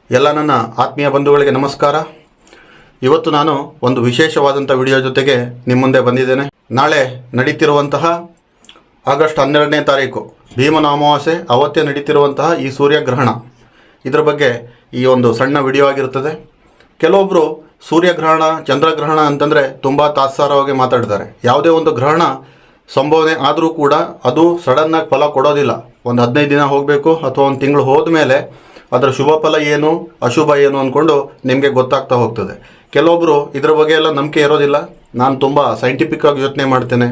ಎಲ್ಲ ನನ್ನ ಆತ್ಮೀಯ ಬಂಧುಗಳಿಗೆ ನಮಸ್ಕಾರ. ಇವತ್ತು ನಾನು ಒಂದು ವಿಶೇಷವಾದಂಥ ವಿಡಿಯೋ ಜೊತೆಗೆ ನಿಮ್ಮ ಮುಂದೆ ಬಂದಿದ್ದೇನೆ. ನಾಳೆ ನಡೀತಿರುವಂತಹ ಆಗಸ್ಟ್ 12ನೇ ತಾರೀಕು ಭೀಮನ ಅಮಾವಾಸ್ಯೆ ಅವತ್ತೇ ನಡೀತಿರುವಂತಹ ಈ ಸೂರ್ಯಗ್ರಹಣ, ಇದರ ಬಗ್ಗೆ ಈ ಒಂದು ಸಣ್ಣ ವಿಡಿಯೋ ಆಗಿರುತ್ತದೆ. ಕೆಲವೊಬ್ಬರು ಸೂರ್ಯಗ್ರಹಣ ಚಂದ್ರಗ್ರಹಣ ಅಂತಂದರೆ ತುಂಬ ತಾತ್ಸಾರವಾಗಿ ಮಾತಾಡ್ತಾರೆ. ಯಾವುದೇ ಒಂದು ಗ್ರಹಣ ಸಂಭವನೆ ಆದರೂ ಕೂಡ ಅದು ಸಡನ್ನಾಗಿ ಫಲ ಕೊಡೋದಿಲ್ಲ. ಒಂದು 15 ದಿನ ಹೋಗಬೇಕು ಅಥವಾ ಒಂದು ತಿಂಗಳು ಹೋದ ಮೇಲೆ ಅದರ ಶುಭ ಫಲ ಏನು ಅಶುಭ ಏನು ಅಂದ್ಕೊಂಡು ನಿಮಗೆ ಗೊತ್ತಾಗ್ತಾ ಹೋಗ್ತದೆ. ಕೆಲವೊಬ್ಬರು ಇದರ ಬಗ್ಗೆ ಎಲ್ಲ ನಂಬಿಕೆ ಇರೋದಿಲ್ಲ. ನಾನು ತುಂಬ ಸೈಂಟಿಫಿಕ್ಕಾಗಿ ಯೋಚನೆ ಮಾಡ್ತೇನೆ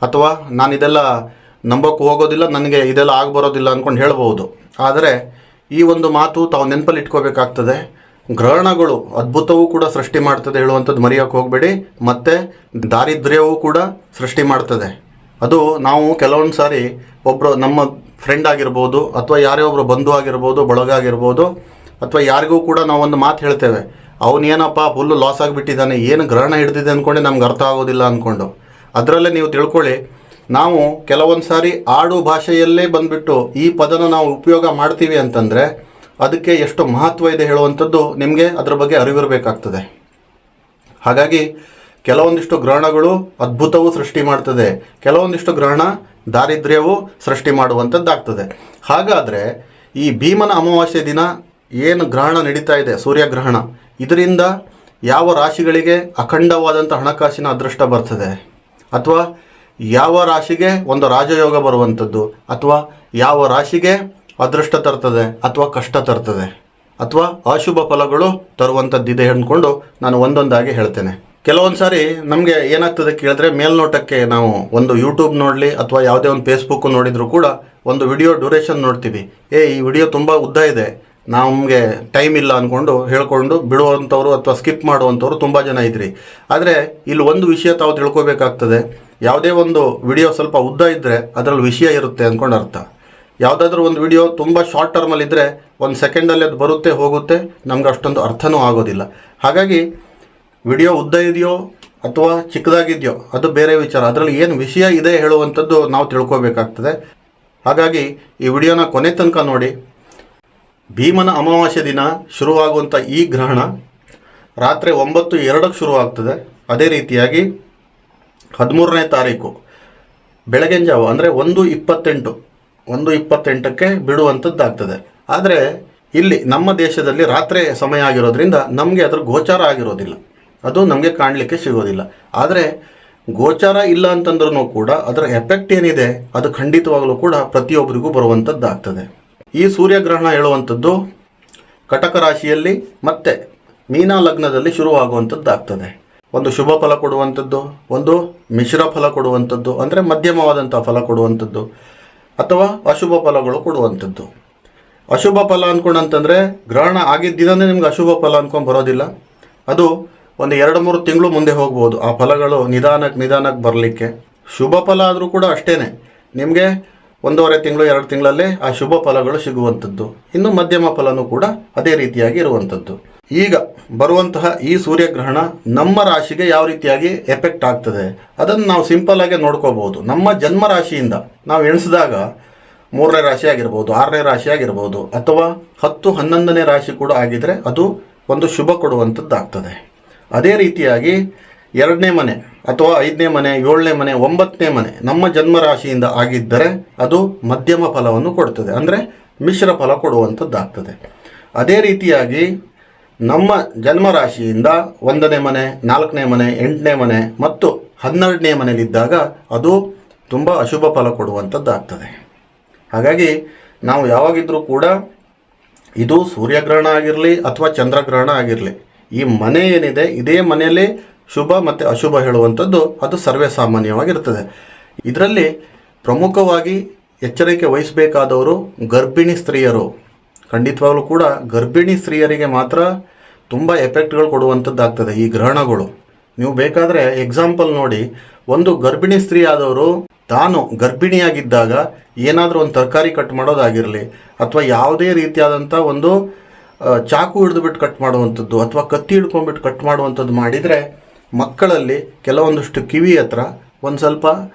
ಅಥವಾ ನಾನು ಇದೆಲ್ಲ ನಂಬೋಕ್ಕೆ ಹೋಗೋದಿಲ್ಲ, ನನಗೆ ಇದೆಲ್ಲ ಆಗಬರೋದಿಲ್ಲ ಅಂದ್ಕೊಂಡು ಹೇಳ್ಬೋದು. ಆದರೆ ಈ ಒಂದು ಮಾತು ತಾವು ನೆನಪಲ್ಲಿ ಇಟ್ಕೋಬೇಕಾಗ್ತದೆ. ಗ್ರಹಣಗಳು ಅದ್ಭುತವೂ ಕೂಡ ಸೃಷ್ಟಿ ಮಾಡ್ತದೆ ಹೇಳುವಂಥದ್ದು ಮರೆಯೋಕ್ಕೆ ಹೋಗಬೇಡಿ. ಮತ್ತು ದಾರಿದ್ರ್ಯವೂ ಕೂಡ ಸೃಷ್ಟಿ ಮಾಡ್ತದೆ. ಅದು ನಾವು ಕೆಲವೊಂದು ಸಾರಿ ಒಬ್ಬರು ನಮ್ಮ ಫ್ರೆಂಡ್ ಆಗಿರ್ಬೋದು ಅಥವಾ ಯಾರೇ ಒಬ್ಬರು ಬಂಧು ಆಗಿರ್ಬೋದು, ಬಳಗ ಆಗಿರ್ಬೋದು, ಅಥವಾ ಯಾರಿಗೂ ಕೂಡ ನಾವೊಂದು ಮಾತು ಹೇಳ್ತೇವೆ, ಅವನೇನಪ್ಪ ಫುಲ್ಲು ಲಾಸ್ ಆಗಿಬಿಟ್ಟಿದ್ದಾನೆ, ಏನು ಗ್ರಹಣ ಹಿಡಿದಿದೆ ಅಂದ್ಕೊಂಡೆ ನಮ್ಗೆ ಅರ್ಥ ಆಗೋದಿಲ್ಲ ಅಂದ್ಕೊಂಡು. ಅದರಲ್ಲೇ ನೀವು ತಿಳ್ಕೊಳ್ಳಿ, ನಾವು ಕೆಲವೊಂದು ಸಾರಿ ಆಡು ಭಾಷೆಯಲ್ಲೇ ಬಂದುಬಿಟ್ಟು ಈ ಪದನ ನಾವು ಉಪಯೋಗ ಮಾಡ್ತೀವಿ ಅಂತಂದರೆ ಅದಕ್ಕೆ ಎಷ್ಟು ಮಹತ್ವ ಇದೆ ಹೇಳುವಂಥದ್ದು ನಿಮಗೆ ಅದರ ಬಗ್ಗೆ ಅರಿವಿರಬೇಕಾಗ್ತದೆ. ಹಾಗಾಗಿ ಕೆಲವೊಂದಿಷ್ಟು ಗ್ರಹಣಗಳು ಅದ್ಭುತವೂ ಸೃಷ್ಟಿ ಮಾಡ್ತದೆ, ಕೆಲವೊಂದಿಷ್ಟು ಗ್ರಹಣ ದಾರಿದ್ರ್ಯವೂ ಸೃಷ್ಟಿ ಮಾಡುವಂಥದ್ದಾಗ್ತದೆ. ಹಾಗಾದರೆ ಈ ಭೀಮನ ಅಮಾವಾಸ್ಯೆ ದಿನ ಏನು ಗ್ರಹಣ ನಡೀತಾ ಇದೆ, ಸೂರ್ಯಗ್ರಹಣ, ಇದರಿಂದ ಯಾವ ರಾಶಿಗಳಿಗೆ ಅಖಂಡವಾದಂಥ ಹಣಕಾಸಿನ ಅದೃಷ್ಟ ಬರ್ತದೆ, ಅಥವಾ ಯಾವ ರಾಶಿಗೆ ಒಂದು ರಾಜಯೋಗ ಬರುವಂಥದ್ದು, ಅಥವಾ ಯಾವ ರಾಶಿಗೆ ಅದೃಷ್ಟ ತರ್ತದೆ ಅಥವಾ ಕಷ್ಟ ತರ್ತದೆ, ಅಥವಾ ಅಶುಭ ಫಲಗಳು ತರುವಂಥದ್ದಿದೆ ಅಂದ್ಕೊಂಡು ನಾನು ಒಂದೊಂದಾಗಿ ಹೇಳ್ತೇನೆ. ಕೆಲವೊಂದು ಸಾರಿ ನಮಗೆ ಏನಾಗ್ತದೆ ಕೇಳಿದ್ರೆ, ಮೇಲ್ನೋಟಕ್ಕೆ ನಾವು ಒಂದು ಯೂಟ್ಯೂಬ್ ನೋಡಲಿ ಅಥವಾ ಯಾವುದೇ ಒಂದು ಫೇಸ್ಬುಕ್ ನೋಡಿದರೂ ಕೂಡ ಒಂದು ವಿಡಿಯೋ ಡ್ಯೂರೇಷನ್ ನೋಡ್ತೀವಿ. ಈ ವಿಡಿಯೋ ತುಂಬ ಉದ್ದ ಇದೆ, ನಮಗೆ ಟೈಮ್ ಇಲ್ಲ ಅಂದ್ಕೊಂಡು ಹೇಳ್ಕೊಂಡು ಬಿಡುವಂಥವ್ರು ಅಥವಾ ಸ್ಕಿಪ್ ಮಾಡುವಂಥವ್ರು ತುಂಬ ಜನ ಇದ್ರಿ. ಆದರೆ ಇಲ್ಲಿ ಒಂದು ವಿಷಯ ತಾವು ತಿಳ್ಕೊಬೇಕಾಗ್ತದೆ. ಯಾವುದೇ ಒಂದು ವಿಡಿಯೋ ಸ್ವಲ್ಪ ಉದ್ದ ಇದ್ದರೆ ಅದರಲ್ಲಿ ವಿಷಯ ಇರುತ್ತೆ ಅಂದ್ಕೊಂಡು ಅರ್ಥ. ಯಾವುದಾದ್ರೂ ಒಂದು ವಿಡಿಯೋ ತುಂಬ ಶಾರ್ಟ್ ಟರ್ಮಲ್ಲಿದ್ದರೆ 1 ಸೆಕೆಂಡಲ್ಲಿ ಅದು ಬರುತ್ತೆ ಹೋಗುತ್ತೆ, ನಮ್ಗೆ ಅಷ್ಟೊಂದು ಅರ್ಥನೂ ಆಗೋದಿಲ್ಲ. ಹಾಗಾಗಿ ವಿಡಿಯೋ ಉದ್ದ ಇದೆಯೋ ಅಥವಾ ಚಿಕ್ಕದಾಗಿದೆಯೋ ಅದು ಬೇರೆ ವಿಚಾರ, ಅದರಲ್ಲಿ ಏನು ವಿಷಯ ಇದೆ ಹೇಳುವಂಥದ್ದು ನಾವು ತಿಳ್ಕೊಬೇಕಾಗ್ತದೆ. ಹಾಗಾಗಿ ಈ ವಿಡಿಯೋನ ಕೊನೆ ತನಕ ನೋಡಿ. ಭೀಮನ ಅಮಾವಾಸ್ಯೆ ದಿನ ಶುರುವಾಗುವಂಥ ಈ ಗ್ರಹಣ ರಾತ್ರಿ 9:02ಕ್ಕೆ ಶುರುವಾಗ್ತದೆ. ಅದೇ ರೀತಿಯಾಗಿ 13ನೇ ತಾರೀಕು ಬೆಳಗಿನ ಜಾವ ಅಂದರೆ 1:28ಕ್ಕೆ ಬಿಡುವಂಥದ್ದಾಗ್ತದೆ. ಆದರೆ ಇಲ್ಲಿ ನಮ್ಮ ದೇಶದಲ್ಲಿ ರಾತ್ರಿ ಸಮಯ ಆಗಿರೋದ್ರಿಂದ ನಮಗೆ ಅದರ ಗೋಚಾರ ಆಗಿರೋದಿಲ್ಲ, ಅದು ನಮಗೆ ಕಾಣಲಿಕ್ಕೆ ಸಿಗೋದಿಲ್ಲ. ಆದರೆ ಗೋಚಾರ ಇಲ್ಲ ಅಂತಂದ್ರೂ ಕೂಡ ಅದರ ಎಫೆಕ್ಟ್ ಏನಿದೆ ಅದು ಖಂಡಿತವಾಗಲೂ ಕೂಡ ಪ್ರತಿಯೊಬ್ಬರಿಗೂ ಬರುವಂಥದ್ದಾಗ್ತದೆ. ಈ ಸೂರ್ಯಗ್ರಹಣ ಹೇಳುವಂಥದ್ದು ಕಟಕ ರಾಶಿಯಲ್ಲಿ ಮತ್ತು ಮೀನ ಲಗ್ನದಲ್ಲಿ ಶುರುವಾಗುವಂಥದ್ದಾಗ್ತದೆ. ಒಂದು ಶುಭ ಫಲ ಕೊಡುವಂಥದ್ದು, ಒಂದು ಮಿಶ್ರ ಫಲ ಕೊಡುವಂಥದ್ದು, ಅಂದರೆ ಮಧ್ಯಮವಾದಂಥ ಫಲ ಕೊಡುವಂಥದ್ದು, ಅಥವಾ ಅಶುಭ ಫಲಗಳು ಕೊಡುವಂಥದ್ದು. ಅಶುಭ ಫಲ ಅಂದ್ಕೊಂಡಂತಂದರೆ ಗ್ರಹಣ ಆಗಿದ್ದ ದಿನವೇ ನಿಮ್ಗೆ ಅಶುಭ ಫಲ ಅಂದ್ಕೊಂಡು ಬರೋದಿಲ್ಲ. ಅದು ಒಂದು 2-3 ತಿಂಗಳು ಮುಂದೆ ಹೋಗ್ಬೋದು ಆ ಫಲಗಳು ನಿಧಾನಕ್ಕೆ ಬರಲಿಕ್ಕೆ. ಶುಭ ಫಲ ಆದರೂ ಕೂಡ ಅಷ್ಟೇ, ನಿಮಗೆ 1.5 ತಿಂಗಳು 2 ತಿಂಗಳಲ್ಲೇ ಆ ಶುಭ ಫಲಗಳು ಸಿಗುವಂಥದ್ದು. ಇನ್ನು ಮಧ್ಯಮ ಫಲನೂ ಕೂಡ ಅದೇ ರೀತಿಯಾಗಿ ಇರುವಂಥದ್ದು. ಈಗ ಬರುವಂತಹ ಈ ಸೂರ್ಯಗ್ರಹಣ ನಮ್ಮ ರಾಶಿಗೆ ಯಾವ ರೀತಿಯಾಗಿ ಎಫೆಕ್ಟ್ ಆಗ್ತದೆ ಅದನ್ನು ನಾವು ಸಿಂಪಲ್ಲಾಗಿ ನೋಡ್ಕೋಬೋದು. ನಮ್ಮ ಜನ್ಮ ರಾಶಿಯಿಂದ ನಾವು ಎಣಿಸಿದಾಗ 3ನೇ ರಾಶಿ ಆಗಿರ್ಬೋದು, 6ನೇ ರಾಶಿ ಆಗಿರ್ಬೋದು, ಅಥವಾ 10, 11ನೇ ರಾಶಿ ಕೂಡ ಆಗಿದ್ದರೆ ಅದು ಒಂದು ಶುಭ ಕೊಡುವಂಥದ್ದಾಗ್ತದೆ. ಅದೇ ರೀತಿಯಾಗಿ 2ನೇ ಮನೆ ಅಥವಾ 5ನೇ ಮನೆ, 7ನೇ ಮನೆ, 9ನೇ ಮನೆ ನಮ್ಮ ಜನ್ಮ ರಾಶಿಯಿಂದ ಆಗಿದ್ದರೆ ಅದು ಮಧ್ಯಮ ಫಲವನ್ನು ಕೊಡ್ತದೆ, ಅಂದರೆ ಮಿಶ್ರ ಫಲ ಕೊಡುವಂಥದ್ದಾಗ್ತದೆ. ಅದೇ ರೀತಿಯಾಗಿ ನಮ್ಮ ಜನ್ಮ ರಾಶಿಯಿಂದ 1ನೇ ಮನೆ, 4ನೇ ಮನೆ, 8ನೇ ಮನೆ ಮತ್ತು 12ನೇ ಮನೆಯಲ್ಲಿದ್ದಾಗ ಅದು ತುಂಬ ಅಶುಭ ಫಲ ಕೊಡುವಂಥದ್ದಾಗ್ತದೆ. ಹಾಗಾಗಿ ನಾವು ಯಾವಾಗಿದ್ರೂ ಕೂಡ ಇದು ಸೂರ್ಯಗ್ರಹಣ ಆಗಿರಲಿ ಅಥವಾ ಚಂದ್ರಗ್ರಹಣ ಆಗಿರಲಿ, ಈ ಮನೆ ಏನಿದೆ ಇದೇ ಮನೆಯಲ್ಲಿ ಶುಭ ಮತ್ತು ಅಶುಭ ಹೇಳುವಂಥದ್ದು ಅದು ಸರ್ವೇ ಸಾಮಾನ್ಯವಾಗಿರ್ತದೆ. ಇದರಲ್ಲಿ ಪ್ರಮುಖವಾಗಿ ಎಚ್ಚರಿಕೆ ವಹಿಸಬೇಕಾದವರು ಗರ್ಭಿಣಿ ಸ್ತ್ರೀಯರು. ಖಂಡಿತವಾಗಲೂ ಕೂಡ ಗರ್ಭಿಣಿ ಸ್ತ್ರೀಯರಿಗೆ ಮಾತ್ರ ತುಂಬ ಎಫೆಕ್ಟ್ಗಳು ಕೊಡುವಂಥದ್ದಾಗ್ತದೆ ಈ ಗ್ರಹಣಗಳು. ನೀವು ಬೇಕಾದರೆ ಎಕ್ಸಾಂಪಲ್ ನೋಡಿ, ಒಂದು ಗರ್ಭಿಣಿ ಸ್ತ್ರೀ ಆದವರು ತಾನು ಗರ್ಭಿಣಿಯಾಗಿದ್ದಾಗ ಏನಾದರೂ ಒಂದು ತರಕಾರಿ ಕಟ್ ಮಾಡೋದಾಗಿರಲಿ ಅಥವಾ ಯಾವುದೇ ರೀತಿಯಾದಂಥ ಒಂದು ಚಾಕು ಹಿಡಿದುಬಿಟ್ಟು ಕಟ್ ಮಾಡುವಂಥದ್ದು ಅಥವಾ ಕತ್ತಿ ಹಿಡ್ಕೊಂಡ್ಬಿಟ್ಟು ಕಟ್ ಮಾಡುವಂಥದ್ದು ಮಾಡಿದರೆ ಮಕ್ಕಳಲ್ಲಿ ಕೆಲವೊಂದಷ್ಟು ಕಿವಿ ಹತ್ರ ಒಂದು ಸ್ವಲ್ಪ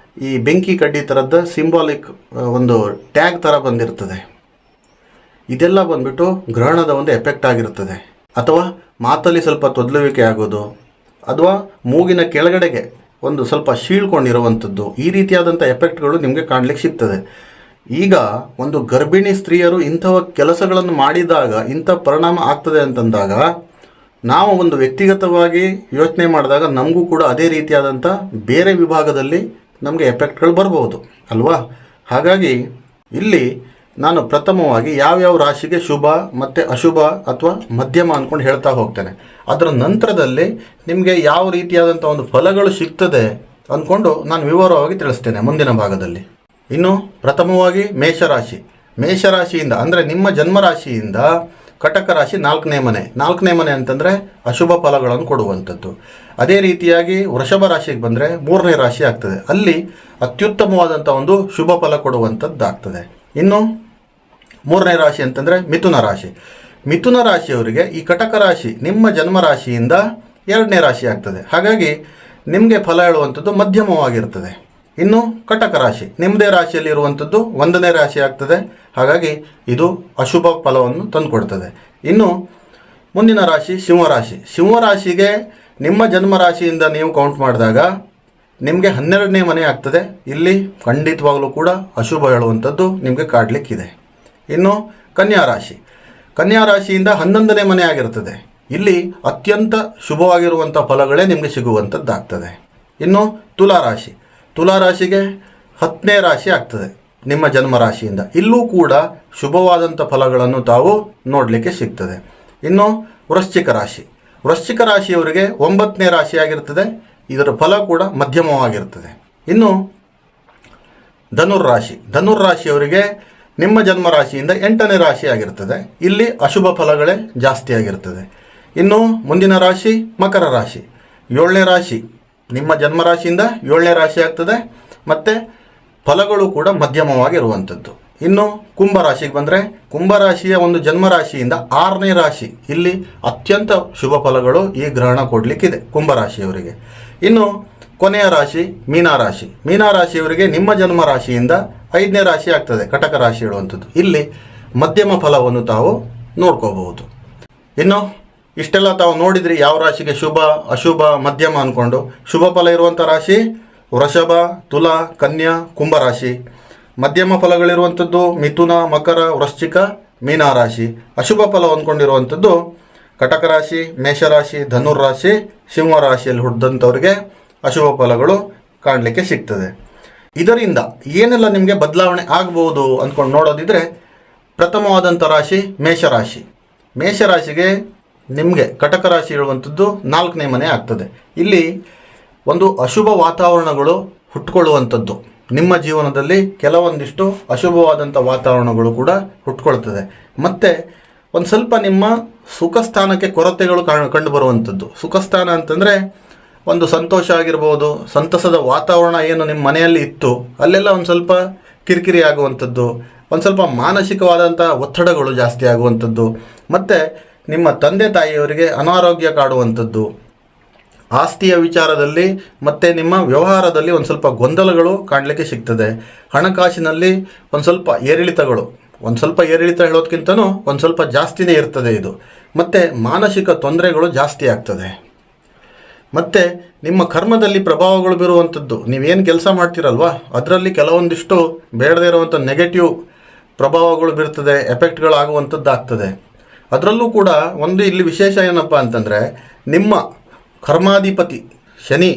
ಈ ಬೆಂಕಿ ಕಡ್ಡಿ ಥರದ ಸಿಂಬಾಲಿಕ್ ಒಂದು ಟ್ಯಾಗ್ ಥರ ಬಂದಿರ್ತದೆ. ಇದೆಲ್ಲ ಬಂದ್ಬಿಟ್ಟು ಗ್ರಹಣದ ಒಂದು ಎಫೆಕ್ಟ್ ಆಗಿರುತ್ತದೆ. ಅಥವಾ ಮಾತಲ್ಲಿ ಸ್ವಲ್ಪ ತೊದಲುವಿಕೆ ಆಗೋದು, ಅಥವಾ ಮೂಗಿನ ಕೆಳಗಡೆಗೆ ಒಂದು ಸ್ವಲ್ಪ ಶೀಳ್ಕೊಂಡಿರುವಂಥದ್ದು, ಈ ರೀತಿಯಾದಂಥ ಎಫೆಕ್ಟ್ಗಳು ನಿಮಗೆ ಕಾಣಲಿಕ್ಕೆ ಸಿಗ್ತದೆ. ಈಗ ಒಂದು ಗರ್ಭಿಣಿ ಸ್ತ್ರೀಯರು ಇಂತಹ ಕೆಲಸಗಳನ್ನು ಮಾಡಿದಾಗ ಇಂಥ ಪರಿಣಾಮ ಆಗ್ತದೆ ಅಂತಂದಾಗ ನಾವು ಒಂದು ವ್ಯಕ್ತಿಗತವಾಗಿ ಯೋಚನೆ ಮಾಡಿದಾಗ ನಮಗೂ ಕೂಡ ಅದೇ ರೀತಿಯಾದಂಥ ಬೇರೆ ವಿಭಾಗದಲ್ಲಿ ನಮಗೆ ಎಫೆಕ್ಟ್ಗಳು ಬರ್ಬೋದು ಅಲ್ವಾ. ಹಾಗಾಗಿ ಇಲ್ಲಿ ನಾನು ಪ್ರಥಮವಾಗಿ ಯಾವ್ಯಾವ ರಾಶಿಗೆ ಶುಭ ಮತ್ತು ಅಶುಭ ಅಥವಾ ಮಧ್ಯಮ ಅಂದ್ಕೊಂಡು ಹೇಳ್ತಾ ಹೋಗ್ತೇನೆ. ಅದರ ನಂತರದಲ್ಲಿ ನಿಮಗೆ ಯಾವ ರೀತಿಯಾದಂಥ ಒಂದು ಫಲಗಳು ಸಿಗ್ತದೆ ಅಂದ್ಕೊಂಡು ನಾನು ವಿವರವಾಗಿ ತಿಳಿಸ್ತೇನೆ ಮುಂದಿನ ಭಾಗದಲ್ಲಿ. ಇನ್ನು ಪ್ರಥಮವಾಗಿ ಮೇಷರಾಶಿ. ಮೇಷರಾಶಿಯಿಂದ ಅಂದರೆ ನಿಮ್ಮ ಜನ್ಮರಾಶಿಯಿಂದ ಕಟಕ ರಾಶಿ 4ನೇ ಮನೆ. 4ನೇ ಮನೆ ಅಂತಂದರೆ ಅಶುಭ ಫಲಗಳನ್ನು ಕೊಡುವಂಥದ್ದು. ಅದೇ ರೀತಿಯಾಗಿ ವೃಷಭ ರಾಶಿಗೆ ಬಂದರೆ 3ನೇ ರಾಶಿ ಆಗ್ತದೆ. ಅಲ್ಲಿ ಅತ್ಯುತ್ತಮವಾದಂಥ ಒಂದು ಶುಭ ಫಲ ಕೊಡುವಂಥದ್ದು ಆಗ್ತದೆ. ಇನ್ನು 3ನೇ ರಾಶಿ ಅಂತಂದರೆ ಮಿಥುನ ರಾಶಿ. ಮಿಥುನ ರಾಶಿಯವರಿಗೆ ಈ ಕಟಕ ರಾಶಿ ನಿಮ್ಮ ಜನ್ಮರಾಶಿಯಿಂದ 2ನೇ ರಾಶಿ ಆಗ್ತದೆ. ಹಾಗಾಗಿ ನಿಮಗೆ ಫಲ ಹೇಳುವಂಥದ್ದು ಮಧ್ಯಮವಾಗಿರ್ತದೆ. ಇನ್ನು ಕಟಕ ರಾಶಿ ನಿಮ್ಮದೇ ರಾಶಿಯಲ್ಲಿ ಇರುವಂಥದ್ದು 1ನೇ ರಾಶಿ ಆಗ್ತದೆ. ಹಾಗಾಗಿ ಇದು ಅಶುಭ ಫಲವನ್ನು ತಂದುಕೊಡ್ತದೆ. ಇನ್ನು ಮುಂದಿನ ರಾಶಿ ಸಿಂಹರಾಶಿ. ಸಿಂಹರಾಶಿಗೆ ನಿಮ್ಮ ಜನ್ಮರಾಶಿಯಿಂದ ನೀವು ಕೌಂಟ್ ಮಾಡಿದಾಗ ನಿಮಗೆ 12ನೇ ಮನೆ ಆಗ್ತದೆ. ಇಲ್ಲಿ ಖಂಡಿತವಾಗಲೂ ಕೂಡ ಅಶುಭ ಹೇಳುವಂಥದ್ದು ನಿಮಗೆ ಕಾಡಲಿಕ್ಕಿದೆ. ಇನ್ನು ಕನ್ಯಾ ರಾಶಿ. ಕನ್ಯಾ ರಾಶಿಯಿಂದ 11ನೇ ಮನೆ ಆಗಿರ್ತದೆ. ಇಲ್ಲಿ ಅತ್ಯಂತ ಶುಭವಾಗಿರುವಂಥ ಫಲಗಳೇ ನಿಮಗೆ ಸಿಗುವಂಥದ್ದಾಗ್ತದೆ. ಇನ್ನು ತುಲಾರಾಶಿ. ತುಲಾರಾಶಿಗೆ 10ನೇ ರಾಶಿ ಆಗ್ತದೆ ನಿಮ್ಮ ಜನ್ಮರಾಶಿಯಿಂದ. ಇಲ್ಲೂ ಕೂಡ ಶುಭವಾದಂಥ ಫಲಗಳನ್ನು ತಾವು ನೋಡಲಿಕ್ಕೆ ಸಿಗ್ತದೆ. ಇನ್ನು ವೃಶ್ಚಿಕ ರಾಶಿ. ವೃಶ್ಚಿಕ ರಾಶಿಯವರಿಗೆ 9ನೇ ರಾಶಿ ಆಗಿರ್ತದೆ. ಇದರ ಫಲ ಕೂಡ ಮಧ್ಯಮವಾಗಿರ್ತದೆ. ಇನ್ನು ಧನುರ್ರಾಶಿ. ಧನುರ್ರಾಶಿಯವರಿಗೆ ನಿಮ್ಮ ಜನ್ಮರಾಶಿಯಿಂದ 8ನೇ ರಾಶಿ ಆಗಿರ್ತದೆ. ಇಲ್ಲಿ ಅಶುಭ ಫಲಗಳೇ ಜಾಸ್ತಿ ಆಗಿರ್ತದೆ. ಇನ್ನು ಮುಂದಿನ ರಾಶಿ ಮಕರ ರಾಶಿ. 7ನೇ ರಾಶಿ ನಿಮ್ಮ ಜನ್ಮರಾಶಿಯಿಂದ 7ನೇ ರಾಶಿ ಆಗ್ತದೆ ಮತ್ತು ಫಲಗಳು ಕೂಡ ಮಧ್ಯಮವಾಗಿರುವಂಥದ್ದು. ಇನ್ನು ಕುಂಭರಾಶಿಗೆ ಬಂದರೆ ಕುಂಭರಾಶಿಯ ಒಂದು ಜನ್ಮರಾಶಿಯಿಂದ 6ನೇ ರಾಶಿ. ಇಲ್ಲಿ ಅತ್ಯಂತ ಶುಭ ಫಲಗಳು ಈ ಗ್ರಹಣ ಕೊಡಲಿಕ್ಕಿದೆ ಕುಂಭರಾಶಿಯವರಿಗೆ. ಇನ್ನು ಕೊನೆಯ ರಾಶಿ ಮೀನರಾಶಿ. ಮೀನರಾಶಿಯವರಿಗೆ ನಿಮ್ಮ ಜನ್ಮರಾಶಿಯಿಂದ 5ನೇ ರಾಶಿ ಆಗ್ತದೆ ಕಟಕ ರಾಶಿ ಹೇಳುವಂಥದ್ದು. ಇಲ್ಲಿ ಮಧ್ಯಮ ಫಲವನ್ನು ತಾವು ನೋಡ್ಕೋಬಹುದು. ಇನ್ನು ಇಷ್ಟೆಲ್ಲ ತಾವು ನೋಡಿದ್ರಿ ಯಾವ ರಾಶಿಗೆ ಶುಭ ಅಶುಭ ಮಧ್ಯಮ ಅಂದ್ಕೊಂಡು. ಶುಭ ಫಲ ಇರುವಂಥ ರಾಶಿ ವೃಷಭ, ತುಲಾ, ಕನ್ಯಾ, ಕುಂಭರಾಶಿ. ಮಧ್ಯಮ ಫಲಗಳಿರುವಂಥದ್ದು ಮಿಥುನ, ಮಕರ, ವೃಶ್ಚಿಕ, ಮೀನರಾಶಿ. ಅಶುಭ ಫಲ ಅಂದ್ಕೊಂಡಿರುವಂಥದ್ದು ಕಟಕ ರಾಶಿ, ಮೇಷರಾಶಿ, ಧನುರ್ರಾಶಿ, ಸಿಂಹರಾಶಿಯಲ್ಲಿ ಹುಟ್ಟಿದಂಥವ್ರಿಗೆ ಅಶುಭ ಫಲಗಳು ಕಾಣಲಿಕ್ಕೆ ಸಿಗ್ತದೆ. ಇದರಿಂದ ಏನೆಲ್ಲ ನಿಮಗೆ ಬದಲಾವಣೆ ಆಗ್ಬೋದು ಅಂದ್ಕೊಂಡು ನೋಡೋದಿದ್ರೆ ಪ್ರಥಮವಾದಂಥ ರಾಶಿ ಮೇಷರಾಶಿ. ಮೇಷರಾಶಿಗೆ ನಿಮಗೆ ಕಟಕ ರಾಶಿ ಹೇಳುವಂಥದ್ದು 4ನೇ ಮನೆ ಆಗ್ತದೆ. ಇಲ್ಲಿ ಒಂದು ಅಶುಭ ವಾತಾವರಣಗಳು ಹುಟ್ಟುಕೊಳ್ಳುವಂಥದ್ದು. ನಿಮ್ಮ ಜೀವನದಲ್ಲಿ ಕೆಲವೊಂದಿಷ್ಟು ಅಶುಭವಾದಂಥ ವಾತಾವರಣಗಳು ಕೂಡ ಹುಟ್ಕೊಳ್ತದೆ. ಮತ್ತು ಒಂದು ಸ್ವಲ್ಪ ನಿಮ್ಮ ಸುಖಸ್ಥಾನಕ್ಕೆ ಕೊರತೆಗಳು ಕಂಡು ಬರುವಂಥದ್ದು. ಸುಖಸ್ಥಾನ ಅಂತಂದರೆ ಒಂದು ಸಂತೋಷ ಆಗಿರ್ಬೋದು, ಸಂತಸದ ವಾತಾವರಣ ಏನು ನಿಮ್ಮ ಮನೆಯಲ್ಲಿ ಇತ್ತು ಅಲ್ಲೆಲ್ಲ ಒಂದು ಸ್ವಲ್ಪ ಕಿರಿಕಿರಿ ಆಗುವಂಥದ್ದು, ಒಂದು ಸ್ವಲ್ಪ ಮಾನಸಿಕವಾದಂಥ ಒತ್ತಡಗಳು ಜಾಸ್ತಿ ಆಗುವಂಥದ್ದು, ಮತ್ತು ನಿಮ್ಮ ತಂದೆ ತಾಯಿಯವರಿಗೆ ಅನಾರೋಗ್ಯ ಕಾಡುವಂಥದ್ದು, ಆಸ್ತಿಯ ವಿಚಾರದಲ್ಲಿ ಮತ್ತು ನಿಮ್ಮ ವ್ಯವಹಾರದಲ್ಲಿ ಒಂದು ಸ್ವಲ್ಪ ಗೊಂದಲಗಳು ಕಾಣಲಿಕ್ಕೆ ಸಿಗ್ತದೆ. ಹಣಕಾಸಿನಲ್ಲಿ ಒಂದು ಸ್ವಲ್ಪ ಏರಿಳಿತಗಳು, ಒಂದು ಸ್ವಲ್ಪ ಏರಿಳಿತ ಹೇಳೋದಕ್ಕಿಂತನೂ ಒಂದು ಸ್ವಲ್ಪ ಜಾಸ್ತಿನೇ ಇರ್ತದೆ ಇದು. ಮತ್ತು ಮಾನಸಿಕ ತೊಂದರೆಗಳು ಜಾಸ್ತಿ ಆಗ್ತದೆ. ಮತ್ತು ನಿಮ್ಮ ಕರ್ಮದಲ್ಲಿ ಪ್ರಭಾವಗಳು ಬೀರುವಂಥದ್ದು. ನೀವೇನು ಕೆಲಸ ಮಾಡ್ತೀರಲ್ವ ಅದರಲ್ಲಿ ಕೆಲವೊಂದಿಷ್ಟು ಬೇಡದೇ ಇರುವಂಥ ನೆಗೆಟಿವ್ ಪ್ರಭಾವಗಳು ಬೀರ್ತದೆ, ಎಫೆಕ್ಟ್ಗಳಾಗುವಂಥದ್ದು ಆಗ್ತದೆ. ಅದರಲ್ಲೂ ಕೂಡ ಒಂದು ಇಲ್ಲಿ ವಿಶೇಷ ಏನಪ್ಪ ಅಂತಂದರೆ ನಿಮ್ಮ ಕರ್ಮಾಧಿಪತಿ ಶನಿ,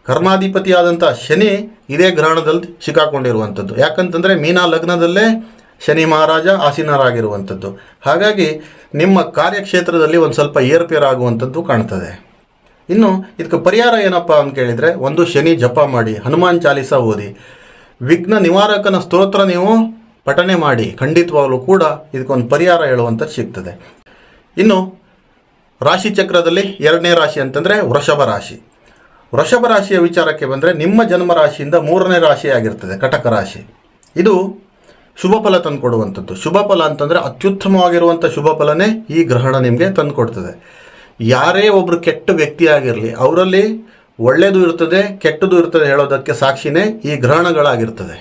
ಕರ್ಮಾಧಿಪತಿಯಾದಂಥ ಶನಿ ಇದೇ ಗ್ರಹಣದಲ್ಲಿ ಸಿಕ್ಕಾಕೊಂಡಿರುವಂಥದ್ದು. ಯಾಕಂತಂದರೆ ಮೀನ ಲಗ್ನದಲ್ಲೇ ಶನಿ ಮಹಾರಾಜ ಆಸೀನರಾಗಿರುವಂಥದ್ದು. ಹಾಗಾಗಿ ನಿಮ್ಮ ಕಾರ್ಯಕ್ಷೇತ್ರದಲ್ಲಿ ಒಂದು ಸ್ವಲ್ಪ ಏರುಪೇರಾಗುವಂಥದ್ದು ಕಾಣ್ತದೆ. ಇನ್ನು ಇದಕ್ಕೆ ಪರಿಹಾರ ಏನಪ್ಪ ಅಂತ ಕೇಳಿದರೆ, ಒಂದು ಶನಿ ಜಪ ಮಾಡಿ, ಹನುಮಾನ್ ಚಾಲೀಸ ಓದಿ, ವಿಘ್ನ ನಿವಾರಕನ ಸ್ತೋತ್ರ ನೀವು ಪಠನೆ ಮಾಡಿ, ಖಂಡಿತವಾಗಲೂ ಕೂಡ ಇದಕ್ಕೊಂದು ಪರಿಹಾರ ಹೇಳುವಂಥದ್ದು ಸಿಗ್ತದೆ. ಇನ್ನು ರಾಶಿ ಚಕ್ರದಲ್ಲಿ 2ನೇ ರಾಶಿ ಅಂತಂದರೆ ವೃಷಭ ರಾಶಿ. ವೃಷಭ ರಾಶಿಯ ವಿಚಾರಕ್ಕೆ ಬಂದರೆ ನಿಮ್ಮ ಜನ್ಮ ರಾಶಿಯಿಂದ 3ನೇ ರಾಶಿ ಆಗಿರ್ತದೆ ಕಟಕ ರಾಶಿ. ಇದು ಶುಭ ಫಲ ತಂದು ಕೊಡುವಂಥದ್ದು. ಶುಭ ಫಲ ಅಂತಂದರೆ ಅತ್ಯುತ್ತಮವಾಗಿರುವಂಥ ಶುಭ ಫಲನೇ ಈ ಗ್ರಹಣ ನಿಮಗೆ ತಂದು ಕೊಡ್ತದೆ. ಯಾರೇ ಒಬ್ಬರು ಕೆಟ್ಟ ವ್ಯಕ್ತಿ ಆಗಿರಲಿ ಅವರಲ್ಲಿ ಒಳ್ಳೆಯದು ಇರ್ತದೆ ಕೆಟ್ಟದ್ದು ಇರ್ತದೆ ಹೇಳೋದಕ್ಕೆ ಸಾಕ್ಷಿನೇ ಈ ಗ್ರಹಣಗಳಾಗಿರ್ತದೆ.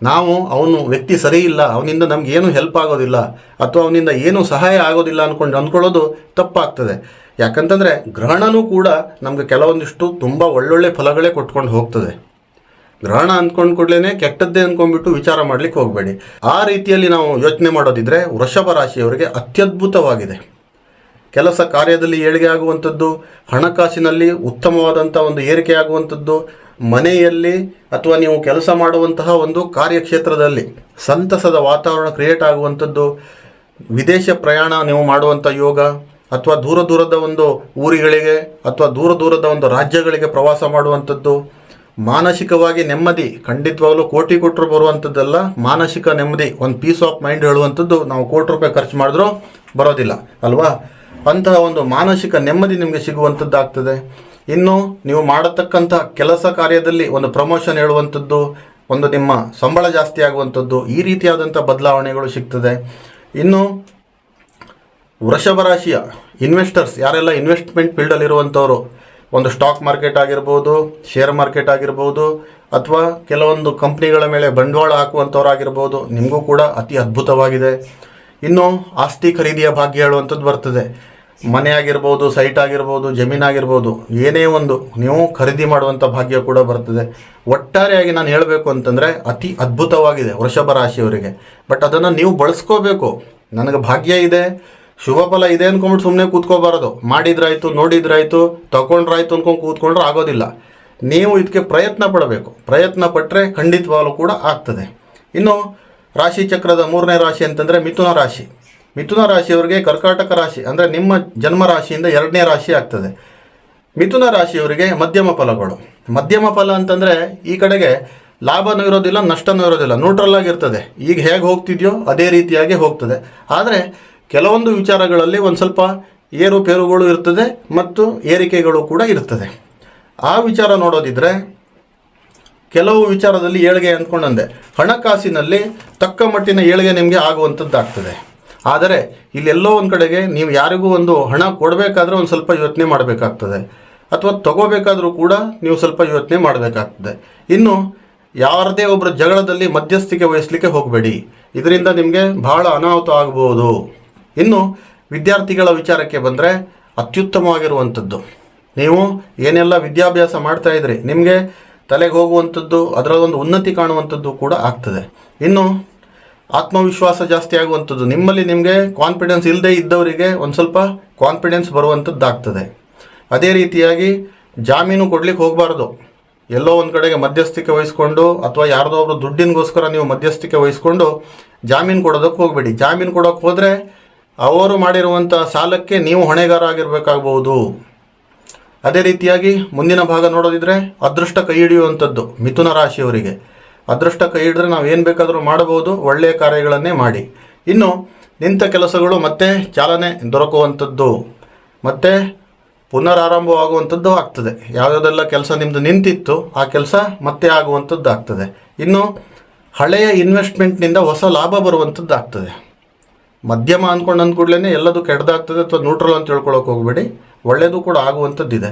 ನಾವು ಅವನು ವ್ಯಕ್ತಿ ಸರಿ ಇಲ್ಲ, ಅವನಿಂದ ನಮಗೇನು ಹೆಲ್ಪ್ ಆಗೋದಿಲ್ಲ ಅಥವಾ ಅವನಿಂದ ಏನು ಸಹಾಯ ಆಗೋದಿಲ್ಲ ಅಂದ್ಕೊಳ್ಳೋದು ತಪ್ಪಾಗ್ತದೆ. ಯಾಕಂತಂದರೆ ಗ್ರಹಣನೂ ಕೂಡ ನಮಗೆ ಕೆಲವೊಂದಿಷ್ಟು ತುಂಬ ಒಳ್ಳೊಳ್ಳೆ ಫಲಗಳೇ ಕೊಟ್ಕೊಂಡು ಹೋಗ್ತದೆ. ಗ್ರಹಣ ಅಂದ್ಕೊಂಡು ಕೂಡಲೇ ಕೆಟ್ಟದ್ದೇ ಅಂದ್ಕೊಂಡ್ಬಿಟ್ಟು ವಿಚಾರ ಮಾಡಲಿಕ್ಕೆ ಹೋಗಬೇಡಿ. ಆ ರೀತಿಯಲ್ಲಿ ನಾವು ಯೋಚನೆ ಮಾಡೋದಿದ್ರೆ ವೃಷಭ ರಾಶಿಯವರಿಗೆ ಅತ್ಯದ್ಭುತವಾಗಿದೆ. ಕೆಲಸ ಕಾರ್ಯದಲ್ಲಿ ಏಳಿಗೆ ಆಗುವಂಥದ್ದು, ಹಣಕಾಸಿನಲ್ಲಿ ಉತ್ತಮವಾದಂಥ ಒಂದು ಏರಿಕೆ ಆಗುವಂಥದ್ದು, ಮನೆಯಲ್ಲಿ ಅಥವಾ ನೀವು ಕೆಲಸ ಮಾಡುವಂತಹ ಒಂದು ಕಾರ್ಯಕ್ಷೇತ್ರದಲ್ಲಿ ಸಂತಸದ ವಾತಾವರಣ ಕ್ರಿಯೇಟ್ ಆಗುವಂಥದ್ದು, ವಿದೇಶ ಪ್ರಯಾಣ ನೀವು ಮಾಡುವಂಥ ಯೋಗ, ಅಥವಾ ದೂರದ ಒಂದು ಊರುಗಳಿಗೆ ಅಥವಾ ದೂರದ ಒಂದು ರಾಜ್ಯಗಳಿಗೆ ಪ್ರವಾಸ ಮಾಡುವಂಥದ್ದು, ಮಾನಸಿಕವಾಗಿ ನೆಮ್ಮದಿ, ಖಂಡಿತವಾಗಲೂ ಕೋಟಿ ಕೊಟ್ಟರು ಬರುವಂಥದ್ದಲ್ಲ, ಮಾನಸಿಕ ನೆಮ್ಮದಿ, ಒಂದು ಪೀಸ್ ಆಫ್ ಮೈಂಡ್ ಹೇಳುವಂಥದ್ದು ನಾವು ಕೋಟಿ ರೂಪಾಯಿ ಖರ್ಚು ಮಾಡಿದ್ರೂ ಬರೋದಿಲ್ಲ ಅಲ್ವಾ. ಅಂತಹ ಒಂದು ಮಾನಸಿಕ ನೆಮ್ಮದಿ ನಿಮಗೆ ಸಿಗುವಂಥದ್ದಾಗ್ತದೆ. ಇನ್ನು ನೀವು ಮಾಡತಕ್ಕಂಥ ಕೆಲಸ ಕಾರ್ಯದಲ್ಲಿ ಒಂದು ಪ್ರಮೋಷನ್ ಹೇಳುವಂಥದ್ದು, ಒಂದು ನಿಮ್ಮ ಸಂಬಳ ಜಾಸ್ತಿ ಆಗುವಂಥದ್ದು, ಈ ರೀತಿಯಾದಂಥ ಬದಲಾವಣೆಗಳು ಸಿಗ್ತದೆ. ಇನ್ನು ವೃಷಭ ರಾಶಿಯ ಇನ್ವೆಸ್ಟರ್ಸ್ ಯಾರೆಲ್ಲ ಇನ್ವೆಸ್ಟ್ಮೆಂಟ್ ಫೀಲ್ಡಲ್ಲಿರುವಂಥವ್ರು, ಒಂದು ಸ್ಟಾಕ್ ಮಾರ್ಕೆಟ್ ಆಗಿರ್ಬೋದು, ಶೇರ್ ಮಾರ್ಕೆಟ್ ಆಗಿರ್ಬೋದು, ಅಥವಾ ಕೆಲವೊಂದು ಕಂಪ್ನಿಗಳ ಮೇಲೆ ಬಂಡವಾಳ ಹಾಕುವಂಥವ್ರಾಗಿರ್ಬೋದು, ನಿಮಗೂ ಕೂಡ ಅತಿ ಅದ್ಭುತವಾಗಿದೆ. ಇನ್ನು ಆಸ್ತಿ ಖರೀದಿಯ ಭಾಗ್ಯ ಹೇಳುವಂಥದ್ದು ಬರ್ತದೆ. ಮನೆ ಆಗಿರ್ಬೋದು, ಸೈಟ್ ಆಗಿರ್ಬೋದು, ಜಮೀನಾಗಿರ್ಬೋದು, ಏನೇ ಒಂದು ನೀವು ಖರೀದಿ ಮಾಡುವಂಥ ಭಾಗ್ಯ ಕೂಡ ಬರ್ತದೆ. ಒಟ್ಟಾರೆಯಾಗಿ ನಾನು ಹೇಳಬೇಕು ಅಂತಂದರೆ ಅತಿ ಅದ್ಭುತವಾಗಿದೆ ವೃಷಭ ರಾಶಿಯವರಿಗೆ. ಬಟ್ ಅದನ್ನು ನೀವು ಬಳಸ್ಕೋಬೇಕು. ನನಗೆ ಭಾಗ್ಯ ಇದೆ, ಶುಭ ಫಲ ಇದೆ ಅಂದ್ಕೊಂಡ್ಬಿಟ್ಟು ಸುಮ್ಮನೆ ಕೂತ್ಕೋಬಾರದು. ಮಾಡಿದ್ರಾಯ್ತು, ನೋಡಿದ್ರಾಯ್ತು, ತಗೊಂಡ್ರಾಯ್ತು ಅಂದ್ಕೊಂಡು ಕೂತ್ಕೊಂಡ್ರೆ ಆಗೋದಿಲ್ಲ. ನೀವು ಇದಕ್ಕೆ ಪ್ರಯತ್ನ ಪಡಬೇಕು. ಪ್ರಯತ್ನ ಪಟ್ಟರೆ ಖಂಡಿತವಾಗಲೂ ಕೂಡ ಆಗ್ತದೆ. ಇನ್ನು ರಾಶಿ ಚಕ್ರದ 3ನೇ ರಾಶಿ ಅಂತಂದರೆ ಮಿಥುನ ರಾಶಿ. ಮಿಥುನ ರಾಶಿಯವರಿಗೆ ಕರ್ಕಾಟಕ ರಾಶಿ ಅಂದರೆ ನಿಮ್ಮ ಜನ್ಮ ರಾಶಿಯಿಂದ 2ನೇ ರಾಶಿ ಆಗ್ತದೆ. ಮಿಥುನ ರಾಶಿಯವರಿಗೆ ಮಧ್ಯಮ ಫಲಗಳು. ಮಧ್ಯಮ ಫಲ ಅಂತಂದರೆ ಈ ಕಡೆಗೆ ಲಾಭನೂ ಇರೋದಿಲ್ಲ, ನಷ್ಟನೂ ಇರೋದಿಲ್ಲ, ನ್ಯೂಟ್ರಲ್ ಆಗಿರ್ತದೆ. ಈಗ ಹೇಗೆ ಹೋಗ್ತಿದೆಯೋ ಅದೇ ರೀತಿಯಾಗಿ ಹೋಗ್ತದೆ. ಆದರೆ ಕೆಲವೊಂದು ವಿಚಾರಗಳಲ್ಲಿ ಒಂದು ಸ್ವಲ್ಪ ಏರುಪೇರುಗಳು ಇರ್ತದೆ ಮತ್ತು ಏರಿಕೆಗಳು ಕೂಡ ಇರ್ತದೆ. ಆ ವಿಚಾರ ನೋಡೋದಿದ್ರೆ ಕೆಲವು ವಿಚಾರದಲ್ಲಿ ಏಳಿಗೆ ಅಂದ್ಕೊಂಡಂದೆ, ಹಣಕಾಸಿನಲ್ಲಿ ತಕ್ಕ ಮಟ್ಟಿನ ಏಳಿಗೆ ನಿಮಗೆ ಆಗುವಂಥದ್ದಾಗ್ತದೆ. ಆದರೆ ಇಲ್ಲೆಲ್ಲೋ ಒಂದು ಕಡೆಗೆ ನೀವು ಯಾರಿಗೂ ಒಂದು ಹಣ ಕೊಡಬೇಕಾದ್ರೆ ಒಂದು ಸ್ವಲ್ಪ ಯೋಚನೆ ಮಾಡಬೇಕಾಗ್ತದೆ, ಅಥವಾ ತಗೋಬೇಕಾದ್ರೂ ಕೂಡ ನೀವು ಸ್ವಲ್ಪ ಯೋಚನೆ ಮಾಡಬೇಕಾಗ್ತದೆ. ಇನ್ನು ಯಾರದೇ ಒಬ್ಬರ ಜಗಳದಲ್ಲಿ ಮಧ್ಯಸ್ಥಿಕೆ ವಹಿಸಲಿಕ್ಕೆ ಹೋಗಬೇಡಿ, ಇದರಿಂದ ನಿಮಗೆ ಬಹಳ ಅನಾಹುತ ಆಗ್ಬೋದು. ಇನ್ನು ವಿದ್ಯಾರ್ಥಿಗಳ ವಿಚಾರಕ್ಕೆ ಬಂದರೆ ಅತ್ಯುತ್ತಮವಾಗಿರುವಂಥದ್ದು, ನೀವು ಏನೆಲ್ಲ ವಿದ್ಯಾಭ್ಯಾಸ ಮಾಡ್ತಾಯಿದ್ರಿ ನಿಮಗೆ ತಲೆಗೆ ಹೋಗುವಂಥದ್ದು, ಅದರಲ್ಲೊಂದು ಉನ್ನತಿ ಕಾಣುವಂಥದ್ದು ಕೂಡ ಆಗ್ತದೆ. ಇನ್ನು ಆತ್ಮವಿಶ್ವಾಸ ಜಾಸ್ತಿ ಆಗುವಂಥದ್ದು, ನಿಮ್ಮಲ್ಲಿ ನಿಮಗೆ ಕಾನ್ಫಿಡೆನ್ಸ್ ಇಲ್ಲದೆ ಇದ್ದವರಿಗೆ ಒಂದು ಸ್ವಲ್ಪ ಕಾನ್ಫಿಡೆನ್ಸ್ ಬರುವಂಥದ್ದಾಗ್ತದೆ. ಅದೇ ರೀತಿಯಾಗಿ ಜಾಮೀನು ಕೊಡಲಿಕ್ಕೆ ಹೋಗಬಾರ್ದು. ಎಲ್ಲೋ ಒಂದು ಕಡೆಗೆ ಮಧ್ಯಸ್ಥಿಕೆ ವಹಿಸ್ಕೊಂಡು ಅಥವಾ ಯಾರ್ದೋ ಒಬ್ಬರು ದುಡ್ಡಿನಗೋಸ್ಕರ ನೀವು ಮಧ್ಯಸ್ಥಿಕೆ ವಹಿಸ್ಕೊಂಡು ಜಾಮೀನು ಕೊಡೋದಕ್ಕೆ ಹೋಗಬೇಡಿ. ಜಾಮೀನು ಕೊಡೋಕ್ಕೆ ಹೋದರೆ ಅವರು ಮಾಡಿರುವಂಥ ಸಾಲಕ್ಕೆ ನೀವು ಹೊಣೆಗಾರ ಆಗಿರಬೇಕಾಗ್ಬೋದು. ಅದೇ ರೀತಿಯಾಗಿ ಮುಂದಿನ ಭಾಗ ನೋಡೋದಿದ್ರೆ ಅದೃಷ್ಟ ಕೈ ಹಿಡಿಯುವಂಥದ್ದು ಮಿಥುನ ರಾಶಿಯವರಿಗೆ. ಅದೃಷ್ಟ ಕೈ ಹಿಡಿದ್ರೆ ನಾವು ಏನು ಬೇಕಾದರೂ ಮಾಡಬಹುದು, ಒಳ್ಳೆಯ ಕಾರ್ಯಗಳನ್ನೇ ಮಾಡಿ. ಇನ್ನು ನಿಂತ ಕೆಲಸಗಳು ಮತ್ತೆ ಚಾಲನೆ ದೊರಕುವಂಥದ್ದು, ಮತ್ತು ಪುನರಾರಂಭವಾಗುವಂಥದ್ದು ಆಗ್ತದೆ. ಯಾವುದೆಲ್ಲ ಕೆಲಸ ನಿಮ್ಮದು ನಿಂತಿತ್ತು ಆ ಕೆಲಸ ಮತ್ತೆ ಆಗುವಂಥದ್ದು ಆಗ್ತದೆ. ಇನ್ನು ಹಳೆಯ ಇನ್ವೆಸ್ಟ್ಮೆಂಟ್ನಿಂದ ಹೊಸ ಲಾಭ ಬರುವಂಥದ್ದು ಆಗ್ತದೆ. ಮಧ್ಯಮ ಅಂದ್ಕೊಂಡು ಕೂಡಲೇ ಎಲ್ಲದೂ ಕೆಟ್ಟದಾಗ್ತದೆ ಅಥವಾ ನ್ಯೂಟ್ರಲ್ ಅಂತ ಹೇಳ್ಕೊಳಕ್ಕೆ ಹೋಗಬೇಡಿ, ಒಳ್ಳೆಯದು ಕೂಡ ಆಗುವಂಥದ್ದಿದೆ.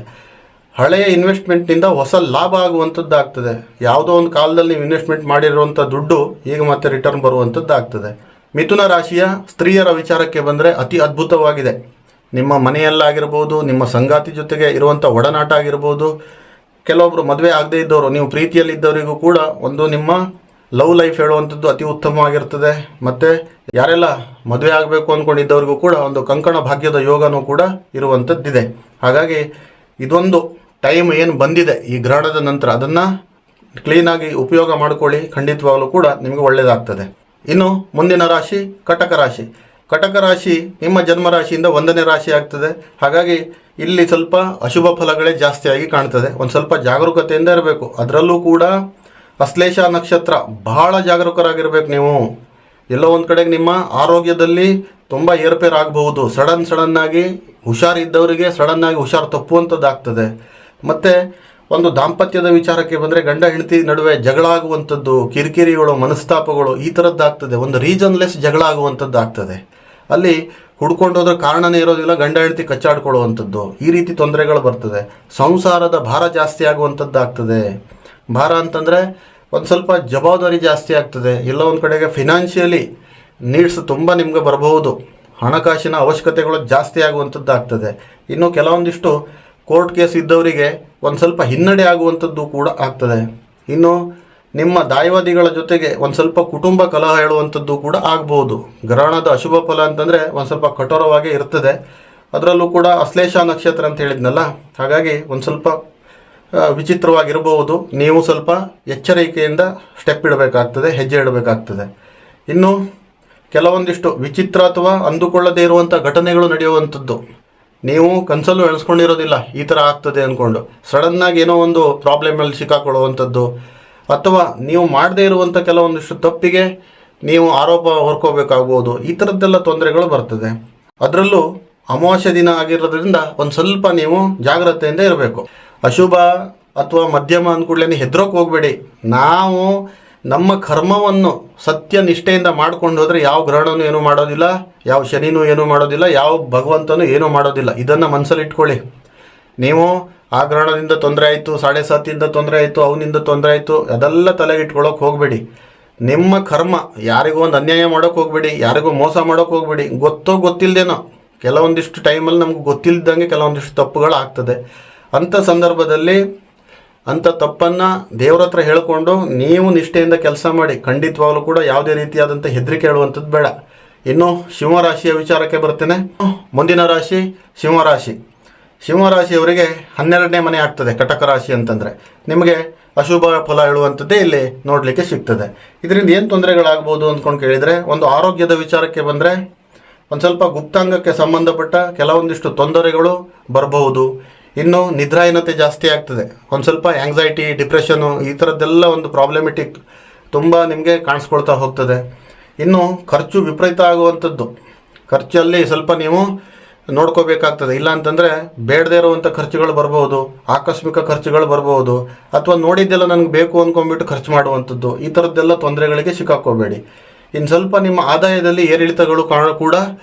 ಹಳೆಯ ಇನ್ವೆಸ್ಟ್ಮೆಂಟ್ನಿಂದ ಹೊಸ ಲಾಭ ಆಗುವಂಥದ್ದು ಆಗ್ತದೆ. ಯಾವುದೋ ಒಂದು ಕಾಲದಲ್ಲಿ ನೀವು ಇನ್ವೆಸ್ಟ್ಮೆಂಟ್ ಮಾಡಿರುವಂಥ ದುಡ್ಡು ಈಗ ಮತ್ತೆ ರಿಟರ್ನ್ ಬರುವಂಥದ್ದು ಆಗ್ತದೆ. ಮಿಥುನ ರಾಶಿಯ ಸ್ತ್ರೀಯರ ವಿಚಾರಕ್ಕೆ ಬಂದರೆ ಅತಿ ಅದ್ಭುತವಾಗಿದೆ. ನಿಮ್ಮ ಮನೆಯಲ್ಲಾಗಿರ್ಬೋದು, ನಿಮ್ಮ ಸಂಗಾತಿ ಜೊತೆಗೆ ಇರುವಂಥ ಒಡನಾಟ ಆಗಿರ್ಬೋದು, ಕೆಲವೊಬ್ಬರು ಮದುವೆ ಆಗದೇ ಇದ್ದವರು, ನೀವು ಪ್ರೀತಿಯಲ್ಲಿದ್ದವರಿಗೂ ಕೂಡ ಒಂದು ನಿಮ್ಮ ಲವ್ ಲೈಫ್ ಹೇಳುವಂಥದ್ದು ಅತಿ ಉತ್ತಮವಾಗಿರ್ತದೆ. ಮತ್ತು ಯಾರೆಲ್ಲ ಮದುವೆ ಆಗಬೇಕು ಅಂದ್ಕೊಂಡಿದ್ದವ್ರಿಗೂ ಕೂಡ ಒಂದು ಕಂಕಣ ಭಾಗ್ಯದ ಯೋಗನೂ ಕೂಡ ಇರುವಂಥದ್ದಿದೆ. ಹಾಗಾಗಿ ಇದೊಂದು ಟೈಮ್ ಏನು ಬಂದಿದೆ ಈ ಗ್ರಹಣದ ನಂತರ, ಅದನ್ನು ಕ್ಲೀನಾಗಿ ಉಪಯೋಗ ಮಾಡಿಕೊಳ್ಳಿ, ಖಂಡಿತವಾಗಲೂ ಕೂಡ ನಿಮಗೆ ಒಳ್ಳೆಯದಾಗ್ತದೆ. ಇನ್ನು ಮುಂದಿನ ರಾಶಿ ಕಟಕ ರಾಶಿ. ಕಟಕ ರಾಶಿ ನಿಮ್ಮ ಜನ್ಮರಾಶಿಯಿಂದ 1ನೇ ರಾಶಿ ಆಗ್ತದೆ. ಹಾಗಾಗಿ ಇಲ್ಲಿ ಸ್ವಲ್ಪ ಅಶುಭ ಫಲಗಳೇ ಜಾಸ್ತಿಯಾಗಿ ಕಾಣ್ತದೆ. ಒಂದು ಸ್ವಲ್ಪ ಜಾಗರೂಕತೆಯಿಂದ ಇರಬೇಕು. ಅದರಲ್ಲೂ ಕೂಡ ಅಶ್ಲೇಷ ನಕ್ಷತ್ರ, ಬಹಳ ಜಾಗರೂಕರಾಗಿರ್ಬೇಕು ನೀವು. ಎಲ್ಲೋ ಒಂದು ಕಡೆಗೆ ನಿಮ್ಮ ಆರೋಗ್ಯದಲ್ಲಿ ತುಂಬ ಏರ್ಪೇರು ಆಗಬಹುದು. ಸಡನ್ನಾಗಿ ಹುಷಾರಿದ್ದವರಿಗೆ ಸಡನ್ನಾಗಿ ಹುಷಾರು ತಪ್ಪುವಂಥದ್ದಾಗ್ತದೆ. ಮತ್ತು ಒಂದು ದಾಂಪತ್ಯದ ವಿಚಾರಕ್ಕೆ ಬಂದರೆ ಗಂಡ ಹೆಂಡತಿ ನಡುವೆ ಜಗಳ ಆಗುವಂಥದ್ದು, ಕಿರಿಕಿರಿಗಳು, ಮನಸ್ತಾಪಗಳು ಈ ಥರದ್ದಾಗ್ತದೆ. ಒಂದು ರೀಸನ್ಲೆಸ್ ಜಗಳ ಆಗುವಂಥದ್ದಾಗ್ತದೆ. ಅಲ್ಲಿ ಹುಡ್ಕೊಂಡೋದ್ರೆ ಕಾರಣನೇ ಇರೋದಿಲ್ಲ, ಗಂಡ ಹೆಂಡತಿ ಕಚ್ಚಾಡ್ಕೊಳ್ಳುವಂಥದ್ದು, ಈ ರೀತಿ ತೊಂದರೆಗಳು ಬರ್ತದೆ. ಸಂಸಾರದ ಭಾರ ಜಾಸ್ತಿ ಆಗುವಂಥದ್ದಾಗ್ತದೆ. ಭಾರ ಅಂತಂದರೆ ಒಂದು ಸ್ವಲ್ಪ ಜವಾಬ್ದಾರಿ ಜಾಸ್ತಿ ಆಗ್ತದೆ. ಎಲ್ಲ ಒಂದು ಕಡೆಗೆ ಫಿನಾನ್ಷಿಯಲಿ ನೀಡ್ಸ್ ತುಂಬ ನಿಮಗೆ ಬರಬಹುದು. ಹಣಕಾಸಿನ ಅವಶ್ಯಕತೆಗಳು ಜಾಸ್ತಿ ಆಗುವಂಥದ್ದು ಆಗ್ತದೆ. ಇನ್ನು ಕೆಲವೊಂದಿಷ್ಟು ಕೋರ್ಟ್ ಕೇಸ್ ಇದ್ದವರಿಗೆ ಒಂದು ಸ್ವಲ್ಪ ಹಿನ್ನಡೆ ಆಗುವಂಥದ್ದು ಕೂಡ ಆಗ್ತದೆ. ಇನ್ನು ನಿಮ್ಮ ದಾಯಾದಿಗಳ ಜೊತೆಗೆ ಒಂದು ಸ್ವಲ್ಪ ಕುಟುಂಬ ಕಲಹ ಹೇಳುವಂಥದ್ದು ಕೂಡ ಆಗ್ಬೋದು. ಗ್ರಹಣದ ಅಶುಭ ಫಲ ಅಂತಂದರೆ ಒಂದು ಸ್ವಲ್ಪ ಕಠೋರವಾಗಿ ಇರ್ತದೆ. ಅದರಲ್ಲೂ ಕೂಡ ಅಶ್ಲೇಷ ನಕ್ಷತ್ರ ಅಂತ ಹೇಳಿದ್ನಲ್ಲ, ಹಾಗಾಗಿ ಒಂದು ಸ್ವಲ್ಪ ವಿಚಿತ್ರವಾಗಿರಬಹುದು. ನೀವು ಸ್ವಲ್ಪ ಎಚ್ಚರಿಕೆಯಿಂದ ಸ್ಟೆಪ್ ಇಡಬೇಕಾಗ್ತದೆ, ಹೆಜ್ಜೆ ಇಡಬೇಕಾಗ್ತದೆ. ಇನ್ನು ಕೆಲವೊಂದಿಷ್ಟು ವಿಚಿತ್ರ ಅಥವಾ ಅಂದುಕೊಳ್ಳದೇ ಇರುವಂಥ ಘಟನೆಗಳು ನಡೆಯುವಂಥದ್ದು. ನೀವು ಕನಸಲ್ಲೂ ಎಣಿಸ್ಕೊಂಡಿರೋದಿಲ್ಲ ಈ ಥರ ಆಗ್ತದೆ ಅಂದ್ಕೊಂಡು ಸಡನ್ನಾಗಿ ಏನೋ ಒಂದು ಪ್ರಾಬ್ಲಮಲ್ಲಿ ಸಿಕ್ಕಾಕೊಳ್ಳುವಂಥದ್ದು, ಅಥವಾ ನೀವು ಮಾಡದೇ ಇರುವಂಥ ಕೆಲವೊಂದಿಷ್ಟು ತಪ್ಪಿಗೆ ನೀವು ಆರೋಪ ಹೊರ್ಕೋಬೇಕಾಗ್ಬೋದು. ಈ ಥರದ್ದೆಲ್ಲ ತೊಂದರೆಗಳು ಬರ್ತದೆ. ಅದರಲ್ಲೂ ಅಮಾವಾಸ್ಯೆ ದಿನ ಆಗಿರೋದ್ರಿಂದ ಒಂದು ಸ್ವಲ್ಪ ನೀವು ಜಾಗ್ರತೆಯಿಂದ ಇರಬೇಕು. ಅಶುಭ ಅಥವಾ ಮಧ್ಯಮ ಅಂದ್ಕೂಡ್ಲೇ ಹೆದರೋಕೆ ಹೋಗಬೇಡಿ. ನಾವು ನಮ್ಮ ಕರ್ಮವನ್ನು ಸತ್ಯ ನಿಷ್ಠೆಯಿಂದ ಮಾಡ್ಕೊಂಡು ಹೋದರೆ ಯಾವ ಗ್ರಹಣನೂ ಏನೂ ಮಾಡೋದಿಲ್ಲ, ಯಾವ ಶನಿನೂ ಏನೂ ಮಾಡೋದಿಲ್ಲ, ಯಾವ ಭಗವಂತನೂ ಏನೂ ಮಾಡೋದಿಲ್ಲ. ಇದನ್ನು ಮನಸ್ಸಲ್ಲಿ ಇಟ್ಕೊಳ್ಳಿ. ನೀವು ಆ ಗ್ರಹಣದಿಂದ ತೊಂದರೆ ಆಯಿತು, 7.5 ತೊಂದರೆ ಆಯಿತು, ಅವನಿಂದ ತೊಂದರೆ ಆಯಿತು, ಅದೆಲ್ಲ ತಲೆಗೆ ಇಟ್ಕೊಳ್ಳೋಕೆ ಹೋಗಬೇಡಿ. ನಿಮ್ಮ ಕರ್ಮ, ಯಾರಿಗೂ ಒಂದು ಅನ್ಯಾಯ ಮಾಡೋಕೆ ಹೋಗಬೇಡಿ, ಯಾರಿಗೂ ಮೋಸ ಮಾಡೋಕೆ ಹೋಗಬೇಡಿ. ಗೊತ್ತೋ ಗೊತ್ತಿಲ್ಲದೇನೋ ಕೆಲವೊಂದಿಷ್ಟು ಟೈಮಲ್ಲಿ ನಮ್ಗೆ ಗೊತ್ತಿಲ್ಲದಂಗೆ ಕೆಲವೊಂದಿಷ್ಟು ತಪ್ಪುಗಳು ಆಗ್ತದೆ. ಅಂಥ ಸಂದರ್ಭದಲ್ಲಿ ಅಂಥ ತಪ್ಪನ್ನು ದೇವ್ರ ಹತ್ರ ಹೇಳಿಕೊಂಡು ನೀವು ನಿಷ್ಠೆಯಿಂದ ಕೆಲಸ ಮಾಡಿ. ಖಂಡಿತವಾಗಲೂ ಕೂಡ ಯಾವುದೇ ರೀತಿಯಾದಂಥ ಹೆದರಿಕೆ ಹೇಳುವಂಥದ್ದು ಬೇಡ. ಇನ್ನು ಸಿಂಹರಾಶಿಯ ವಿಚಾರಕ್ಕೆ ಬರ್ತೇನೆ. ಮುಂದಿನ ರಾಶಿ ಸಿಂಹರಾಶಿ. ಸಿಂಹರಾಶಿಯವರಿಗೆ 12ನೇ ಮನೆ ಆಗ್ತದೆ. ಕಟಕ ರಾಶಿ ಅಂತಂದರೆ ನಿಮಗೆ ಅಶುಭ ಫಲ ಹೇಳುವಂಥದ್ದೇ ಇಲ್ಲಿ ನೋಡಲಿಕ್ಕೆ ಸಿಗ್ತದೆ. ಇದರಿಂದ ಏನು ತೊಂದರೆಗಳಾಗ್ಬೋದು ಅಂದ್ಕೊಂಡು ಕೇಳಿದರೆ, ಒಂದು ಆರೋಗ್ಯದ ವಿಚಾರಕ್ಕೆ ಬಂದರೆ ಒಂದು ಸ್ವಲ್ಪ ಗುಪ್ತಾಂಗಕ್ಕೆ ಸಂಬಂಧಪಟ್ಟ ಕೆಲವೊಂದಿಷ್ಟು ತೊಂದರೆಗಳು ಬರಬಹುದು. ಇನ್ನು ನಿದ್ರಾಹೀನತೆ ಜಾಸ್ತಿ ಆಗ್ತದೆ. ಒಂದು ಸ್ವಲ್ಪ ಆ್ಯಂಗ್ಸೈಟಿ, ಡಿಪ್ರೆಷನು, ಈ ಥರದ್ದೆಲ್ಲ ಒಂದು ಪ್ರಾಬ್ಲಮೆಟಿಕ್ ತುಂಬ ನಿಮಗೆ ಕಾಣಿಸ್ಕೊಳ್ತಾ ಹೋಗ್ತದೆ. ಇನ್ನು ಖರ್ಚು ವಿಪರೀತ ಆಗುವಂಥದ್ದು. ಖರ್ಚಲ್ಲಿ ಸ್ವಲ್ಪ ನೀವು ನೋಡ್ಕೋಬೇಕಾಗ್ತದೆ. ಇಲ್ಲ ಅಂತಂದರೆ ಬೇಡದೇ ಇರುವಂಥ ಖರ್ಚುಗಳು ಬರ್ಬೋದು, ಆಕಸ್ಮಿಕ ಖರ್ಚುಗಳು ಬರ್ಬೋದು, ಅಥವಾ ನೋಡಿದ್ದೆಲ್ಲ ನನಗೆ ಬೇಕು ಅಂದ್ಕೊಂಡ್ಬಿಟ್ಟು ಖರ್ಚು ಮಾಡುವಂಥದ್ದು. ಈ ಥರದ್ದೆಲ್ಲ ತೊಂದರೆಗಳಿಗೆ ಸಿಕ್ಕಾಕೋಬೇಡಿ. ಇನ್ನು ಸ್ವಲ್ಪ ನಿಮ್ಮ ಆದಾಯದಲ್ಲಿ ಏರಿಳಿತಗಳು ಕೂಡ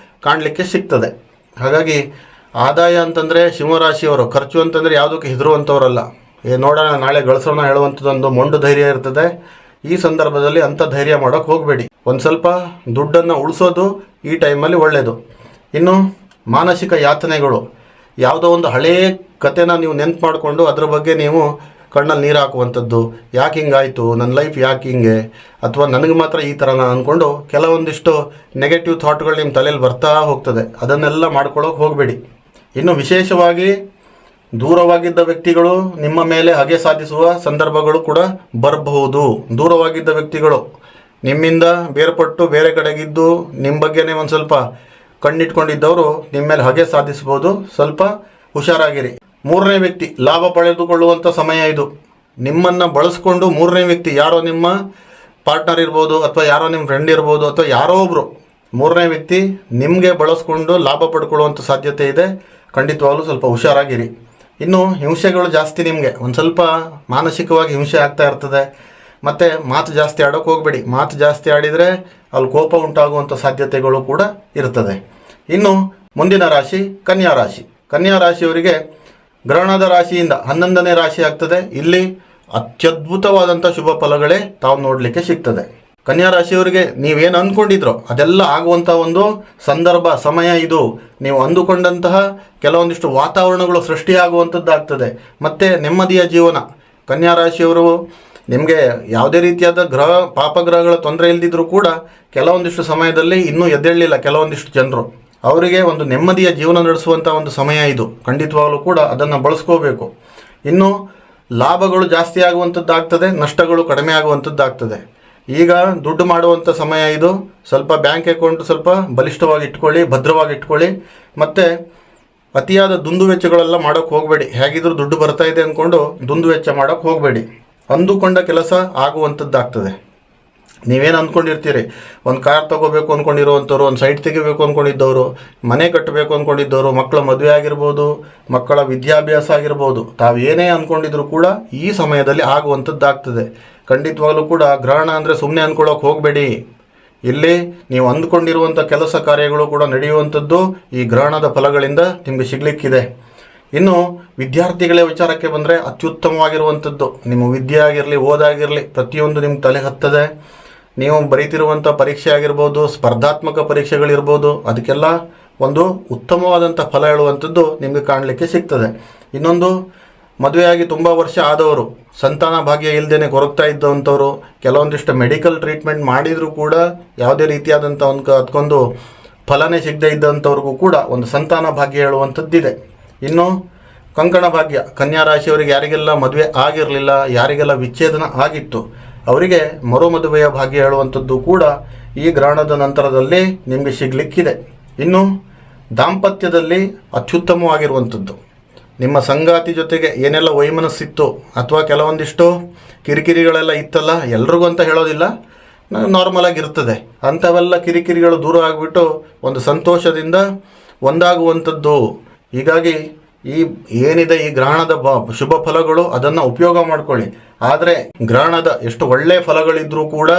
ಕಾಣಲಿಕ್ಕೆ ಸಿಗ್ತದೆ. ಹಾಗಾಗಿ ಆದಾಯ ಅಂತಂದರೆ ಸಿಂಹರಾಶಿಯವರು ಖರ್ಚು ಅಂತಂದರೆ ಯಾವುದಕ್ಕೆ ಹೆದರುವಂಥವ್ರಲ್ಲ. ನೋಡೋಣ ನಾಳೆ ಗಳಿಸೋಣ ಹೇಳುವಂಥದ್ದೊಂದು ಮೊಂಡು ಧೈರ್ಯ ಇರ್ತದೆ. ಈ ಸಂದರ್ಭದಲ್ಲಿ ಅಂಥ ಧೈರ್ಯ ಮಾಡೋಕ್ಕೆ ಹೋಗಬೇಡಿ. ಒಂದು ಸ್ವಲ್ಪ ದುಡ್ಡನ್ನು ಉಳಿಸೋದು ಈ ಟೈಮಲ್ಲಿ ಒಳ್ಳೆಯದು. ಇನ್ನು ಮಾನಸಿಕ ಯಾತನೆಗಳು, ಯಾವುದೋ ಒಂದು ಹಳೆಯ ಕಥೆನ ನೀವು ನೆನ್ಪು ಮಾಡಿಕೊಂಡು ಅದ್ರ ಬಗ್ಗೆ ನೀವು ಕಣ್ಣಲ್ಲಿ ನೀರು ಹಾಕುವಂಥದ್ದು. ಯಾಕೆ ಹಿಂಗಾಯಿತು, ನನ್ನ ಲೈಫ್ ಯಾಕೆ ಹಿಂಗೆ, ಅಥವಾ ನನಗೆ ಮಾತ್ರ ಈ ಥರನ ಅಂದ್ಕೊಂಡು ಕೆಲವೊಂದಿಷ್ಟು ನೆಗೆಟಿವ್ ಥಾಟ್ಗಳು ನಿಮ್ಮ ತಲೆಯಲ್ಲಿ ಬರ್ತಾ ಹೋಗ್ತದೆ. ಅದನ್ನೆಲ್ಲ ಮಾಡ್ಕೊಳ್ಳೋಕೆ ಹೋಗಬೇಡಿ. ಇನ್ನು ವಿಶೇಷವಾಗಿ ದೂರವಾಗಿದ್ದ ವ್ಯಕ್ತಿಗಳು ನಿಮ್ಮ ಮೇಲೆ ಹಗೆ ಸಾಧಿಸುವ ಸಂದರ್ಭಗಳು ಕೂಡ ಬರಬಹುದು. ದೂರವಾಗಿದ್ದ ವ್ಯಕ್ತಿಗಳು ನಿಮ್ಮಿಂದ ಬೇರ್ಪಟ್ಟು ಬೇರೆ ಕಡೆಗಿದ್ದು ನಿಮ್ಮ ಬಗ್ಗೆನೇ ಒಂದು ಸ್ವಲ್ಪ ಕಣ್ಣಿಟ್ಕೊಂಡಿದ್ದವರು ನಿಮ್ಮ ಮೇಲೆ ಹಗೆ ಸಾಧಿಸ್ಬೋದು. ಸ್ವಲ್ಪ ಹುಷಾರಾಗಿರಿ. ಮೂರನೇ ವ್ಯಕ್ತಿ ಲಾಭ ಪಡೆದುಕೊಳ್ಳುವಂಥ ಸಮಯ ಇದು. ನಿಮ್ಮನ್ನು ಬಳಸ್ಕೊಂಡು ಮೂರನೇ ವ್ಯಕ್ತಿ, ಯಾರೋ ನಿಮ್ಮ ಪಾರ್ಟ್ನರ್ ಇರ್ಬೋದು, ಅಥವಾ ಯಾರೋ ನಿಮ್ಮ ಫ್ರೆಂಡ್ ಇರ್ಬೋದು, ಅಥವಾ ಯಾರೋ ಒಬ್ಬರು ಮೂರನೇ ವ್ಯಕ್ತಿ ನಿಮಗೆ ಬಳಸ್ಕೊಂಡು ಲಾಭ ಪಡ್ಕೊಳ್ಳುವಂಥ ಸಾಧ್ಯತೆ ಇದೆ. ಖಂಡಿತವಾಗಲೂ ಸ್ವಲ್ಪ ಹುಷಾರಾಗಿರಿ. ಇನ್ನು ಹಿಂಸೆಗಳು ಜಾಸ್ತಿ. ನಿಮಗೆ ಒಂದು ಸ್ವಲ್ಪ ಮಾನಸಿಕವಾಗಿ ಹಿಂಸೆ ಆಗ್ತಾ ಇರ್ತದೆ. ಮತ್ತು ಮಾತು ಜಾಸ್ತಿ ಆಡೋಕ್ಕೆ ಹೋಗಬೇಡಿ. ಮಾತು ಜಾಸ್ತಿ ಆಡಿದರೆ ಅಲ್ಲಿ ಕೋಪ ಉಂಟಾಗುವಂಥ ಸಾಧ್ಯತೆಗಳು ಕೂಡ ಇರ್ತದೆ. ಇನ್ನು ಮುಂದಿನ ರಾಶಿ ಕನ್ಯಾ ರಾಶಿ. ಕನ್ಯಾ ರಾಶಿಯವರಿಗೆ ಗ್ರಹಣದ ರಾಶಿಯಿಂದ 11ನೇ ರಾಶಿ ಆಗ್ತದೆ. ಇಲ್ಲಿ ಅತ್ಯದ್ಭುತವಾದಂಥ ಶುಭ ಫಲಗಳೇ ತಾವು ನೋಡಲಿಕ್ಕೆ ಸಿಗ್ತದೆ. ಕನ್ಯಾ ರಾಶಿಯವರಿಗೆ ನೀವೇನು ಅಂದ್ಕೊಂಡಿದ್ರೋ ಅದೆಲ್ಲ ಆಗುವಂಥ ಒಂದು ಸಂದರ್ಭ, ಸಮಯ ಇದು. ನೀವು ಅಂದುಕೊಂಡಂತಹ ಕೆಲವೊಂದಿಷ್ಟು ವಾತಾವರಣಗಳು ಸೃಷ್ಟಿಯಾಗುವಂಥದ್ದಾಗ್ತದೆ. ಮತ್ತು ನೆಮ್ಮದಿಯ ಜೀವನ. ಕನ್ಯಾ ರಾಶಿಯವರು ನಿಮಗೆ ಯಾವುದೇ ರೀತಿಯಾದ ಪಾಪಗ್ರಹಗಳ ತೊಂದರೆ ಇಲ್ಲದಿದ್ದರೂ ಕೂಡ ಕೆಲವೊಂದಿಷ್ಟು ಸಮಯದಲ್ಲಿ ಇನ್ನೂ ಎದ್ದೇಳಲಿಲ್ಲ ಕೆಲವೊಂದಿಷ್ಟು ಜನರು. ಅವರಿಗೆ ಒಂದು ನೆಮ್ಮದಿಯ ಜೀವನ ನಡೆಸುವಂಥ ಒಂದು ಸಮಯ ಇದು. ಖಂಡಿತವಾಗಲೂ ಕೂಡ ಅದನ್ನು ಬಳಸ್ಕೋಬೇಕು. ಇನ್ನು ಲಾಭಗಳು ಜಾಸ್ತಿ ಆಗುವಂಥದ್ದಾಗ್ತದೆ, ನಷ್ಟಗಳು ಕಡಿಮೆ ಆಗುವಂಥದ್ದಾಗ್ತದೆ. ಈಗ ದುಡ್ಡು ಮಾಡುವಂಥ ಸಮಯ ಇದು. ಸ್ವಲ್ಪ ಬ್ಯಾಂಕ್ ಅಕೌಂಟ್ ಸ್ವಲ್ಪ ಬಲಿಷ್ಠವಾಗಿ ಇಟ್ಕೊಳ್ಳಿ, ಭದ್ರವಾಗಿ ಇಟ್ಕೊಳ್ಳಿ. ಮತ್ತು ಅತಿಯಾದ ದುಂದು ವೆಚ್ಚಗಳೆಲ್ಲ ಮಾಡೋಕ್ಕೆ ಹೋಗಬೇಡಿ. ಹೇಗಿದ್ರೂ ದುಡ್ಡು ಬರ್ತಾ ಇದೆ ಅಂದ್ಕೊಂಡು ದುಂದು ವೆಚ್ಚ ಮಾಡೋಕ್ಕೆ ಹೋಗಬೇಡಿ. ಅಂದುಕೊಂಡ ಕೆಲಸ ಆಗುವಂಥದ್ದಾಗ್ತದೆ. ನೀವೇನು ಅಂದ್ಕೊಂಡಿರ್ತೀರಿ, ಒಂದು ಕಾರ್ ತೊಗೋಬೇಕು ಅಂದ್ಕೊಂಡಿರೋವಂಥವ್ರು, ಒಂದು ಸೈಟ್ ತೆಗಿಬೇಕು ಅಂದ್ಕೊಂಡಿದ್ದವರು, ಮನೆ ಕಟ್ಟಬೇಕು ಅಂದ್ಕೊಂಡಿದ್ದವರು, ಮಕ್ಕಳ ಮದುವೆ ಆಗಿರ್ಬೋದು, ಮಕ್ಕಳ ವಿದ್ಯಾಭ್ಯಾಸ ಆಗಿರ್ಬೋದು, ತಾವು ಏನೇ ಅಂದ್ಕೊಂಡಿದ್ರು ಕೂಡ ಈ ಸಮಯದಲ್ಲಿ ಆಗುವಂಥದ್ದಾಗ್ತದೆ. ಖಂಡಿತವಾಗಲೂ ಕೂಡ ಗ್ರಹಣ ಅಂದರೆ ಸುಮ್ಮನೆ ಅಂದ್ಕೊಳ್ಳೋಕೆ ಹೋಗಬೇಡಿ. ಇಲ್ಲಿ ನೀವು ಅಂದ್ಕೊಂಡಿರುವಂಥ ಕೆಲಸ ಕಾರ್ಯಗಳು ಕೂಡ ನಡೆಯುವಂಥದ್ದು ಈ ಗ್ರಹಣದ ಫಲಗಳಿಂದ ನಿಮಗೆ ಸಿಗಲಿಕ್ಕಿದೆ. ಇನ್ನು ವಿದ್ಯಾರ್ಥಿಗಳ ವಿಚಾರಕ್ಕೆ ಬಂದರೆ ಅತ್ಯುತ್ತಮವಾಗಿರುವಂಥದ್ದು. ನಿಮ್ಮ ವಿದ್ಯೆ ಆಗಿರಲಿ, ಓದಾಗಿರಲಿ, ಪ್ರತಿಯೊಂದು ನಿಮ್ಗೆ ತಲೆ ಹತ್ತದೆ. ನೀವು ಬರೀತಿರುವಂಥ ಪರೀಕ್ಷೆ ಆಗಿರ್ಬೋದು, ಸ್ಪರ್ಧಾತ್ಮಕ ಪರೀಕ್ಷೆಗಳಿರ್ಬೋದು, ಅದಕ್ಕೆಲ್ಲ ಒಂದು ಉತ್ತಮವಾದಂಥ ಫಲ ಹೇಳುವಂಥದ್ದು ನಿಮಗೆ ಕಾಣಲಿಕ್ಕೆ ಸಿಗ್ತದೆ. ಇನ್ನೊಂದು, ಮದುವೆಯಾಗಿ ತುಂಬ ವರ್ಷ ಆದವರು, ಸಂತಾನ ಭಾಗ್ಯ ಇಲ್ಲದೇ ಕೊರಗ್ತಾ ಇದ್ದಂಥವ್ರು, ಕೆಲವೊಂದಿಷ್ಟು ಮೆಡಿಕಲ್ ಟ್ರೀಟ್ಮೆಂಟ್ ಮಾಡಿದರೂ ಕೂಡ ಯಾವುದೇ ರೀತಿಯಾದಂಥ ಅದಕ್ಕೊಂದು ಫಲನೇ ಸಿಗದೇ ಇದ್ದಂಥವ್ರಿಗೂ ಕೂಡ ಒಂದು ಸಂತಾನ ಭಾಗ್ಯ ಹೇಳುವಂಥದ್ದಿದೆ. ಇನ್ನು ಕಂಕಣ ಭಾಗ್ಯ, ಕನ್ಯಾ ರಾಶಿಯವರಿಗೆ ಯಾರಿಗೆಲ್ಲ ಮದುವೆ ಆಗಿರಲಿಲ್ಲ, ಯಾರಿಗೆಲ್ಲ ವಿಚ್ಛೇದನ ಆಗಿತ್ತು, ಅವರಿಗೆ ಮರು ಮದುವೆಯ ಭಾಗ್ಯ ಹೇಳುವಂಥದ್ದು ಕೂಡ ಈ ಗ್ರಹಣದ ನಂತರದಲ್ಲಿ ನಿಮಗೆ ಸಿಗಲಿಕ್ಕಿದೆ. ಇನ್ನು ದಾಂಪತ್ಯದಲ್ಲಿ ಅತ್ಯುತ್ತಮವಾಗಿರುವಂಥದ್ದು, ನಿಮ್ಮ ಸಂಗಾತಿ ಜೊತೆಗೆ ಏನೆಲ್ಲ ವೈಮನಸ್ಸಿತ್ತು ಅಥವಾ ಕೆಲವೊಂದಿಷ್ಟು ಕಿರಿಕಿರಿಗಳೆಲ್ಲ ಇತ್ತಲ್ಲ, ಎಲ್ರಿಗೂ ಅಂತ ಹೇಳೋದಿಲ್ಲ, ನಾರ್ಮಲ್ ಆಗಿರ್ತದೆ, ಅಂಥವೆಲ್ಲ ಕಿರಿಕಿರಿಗಳು ದೂರ ಆಗಿಬಿಟ್ಟು ಒಂದು ಸಂತೋಷದಿಂದ ಒಂದಾಗುವಂಥದ್ದು. ಹೀಗಾಗಿ ಏನಿದೆ ಈ ಗ್ರಹಣದ ಶುಭ ಫಲಗಳು, ಅದನ್ನು ಉಪಯೋಗ ಮಾಡ್ಕೊಳ್ಳಿ. ಆದರೆ ಗ್ರಹಣದ ಎಷ್ಟು ಒಳ್ಳೆಯ ಫಲಗಳಿದ್ರೂ ಕೂಡ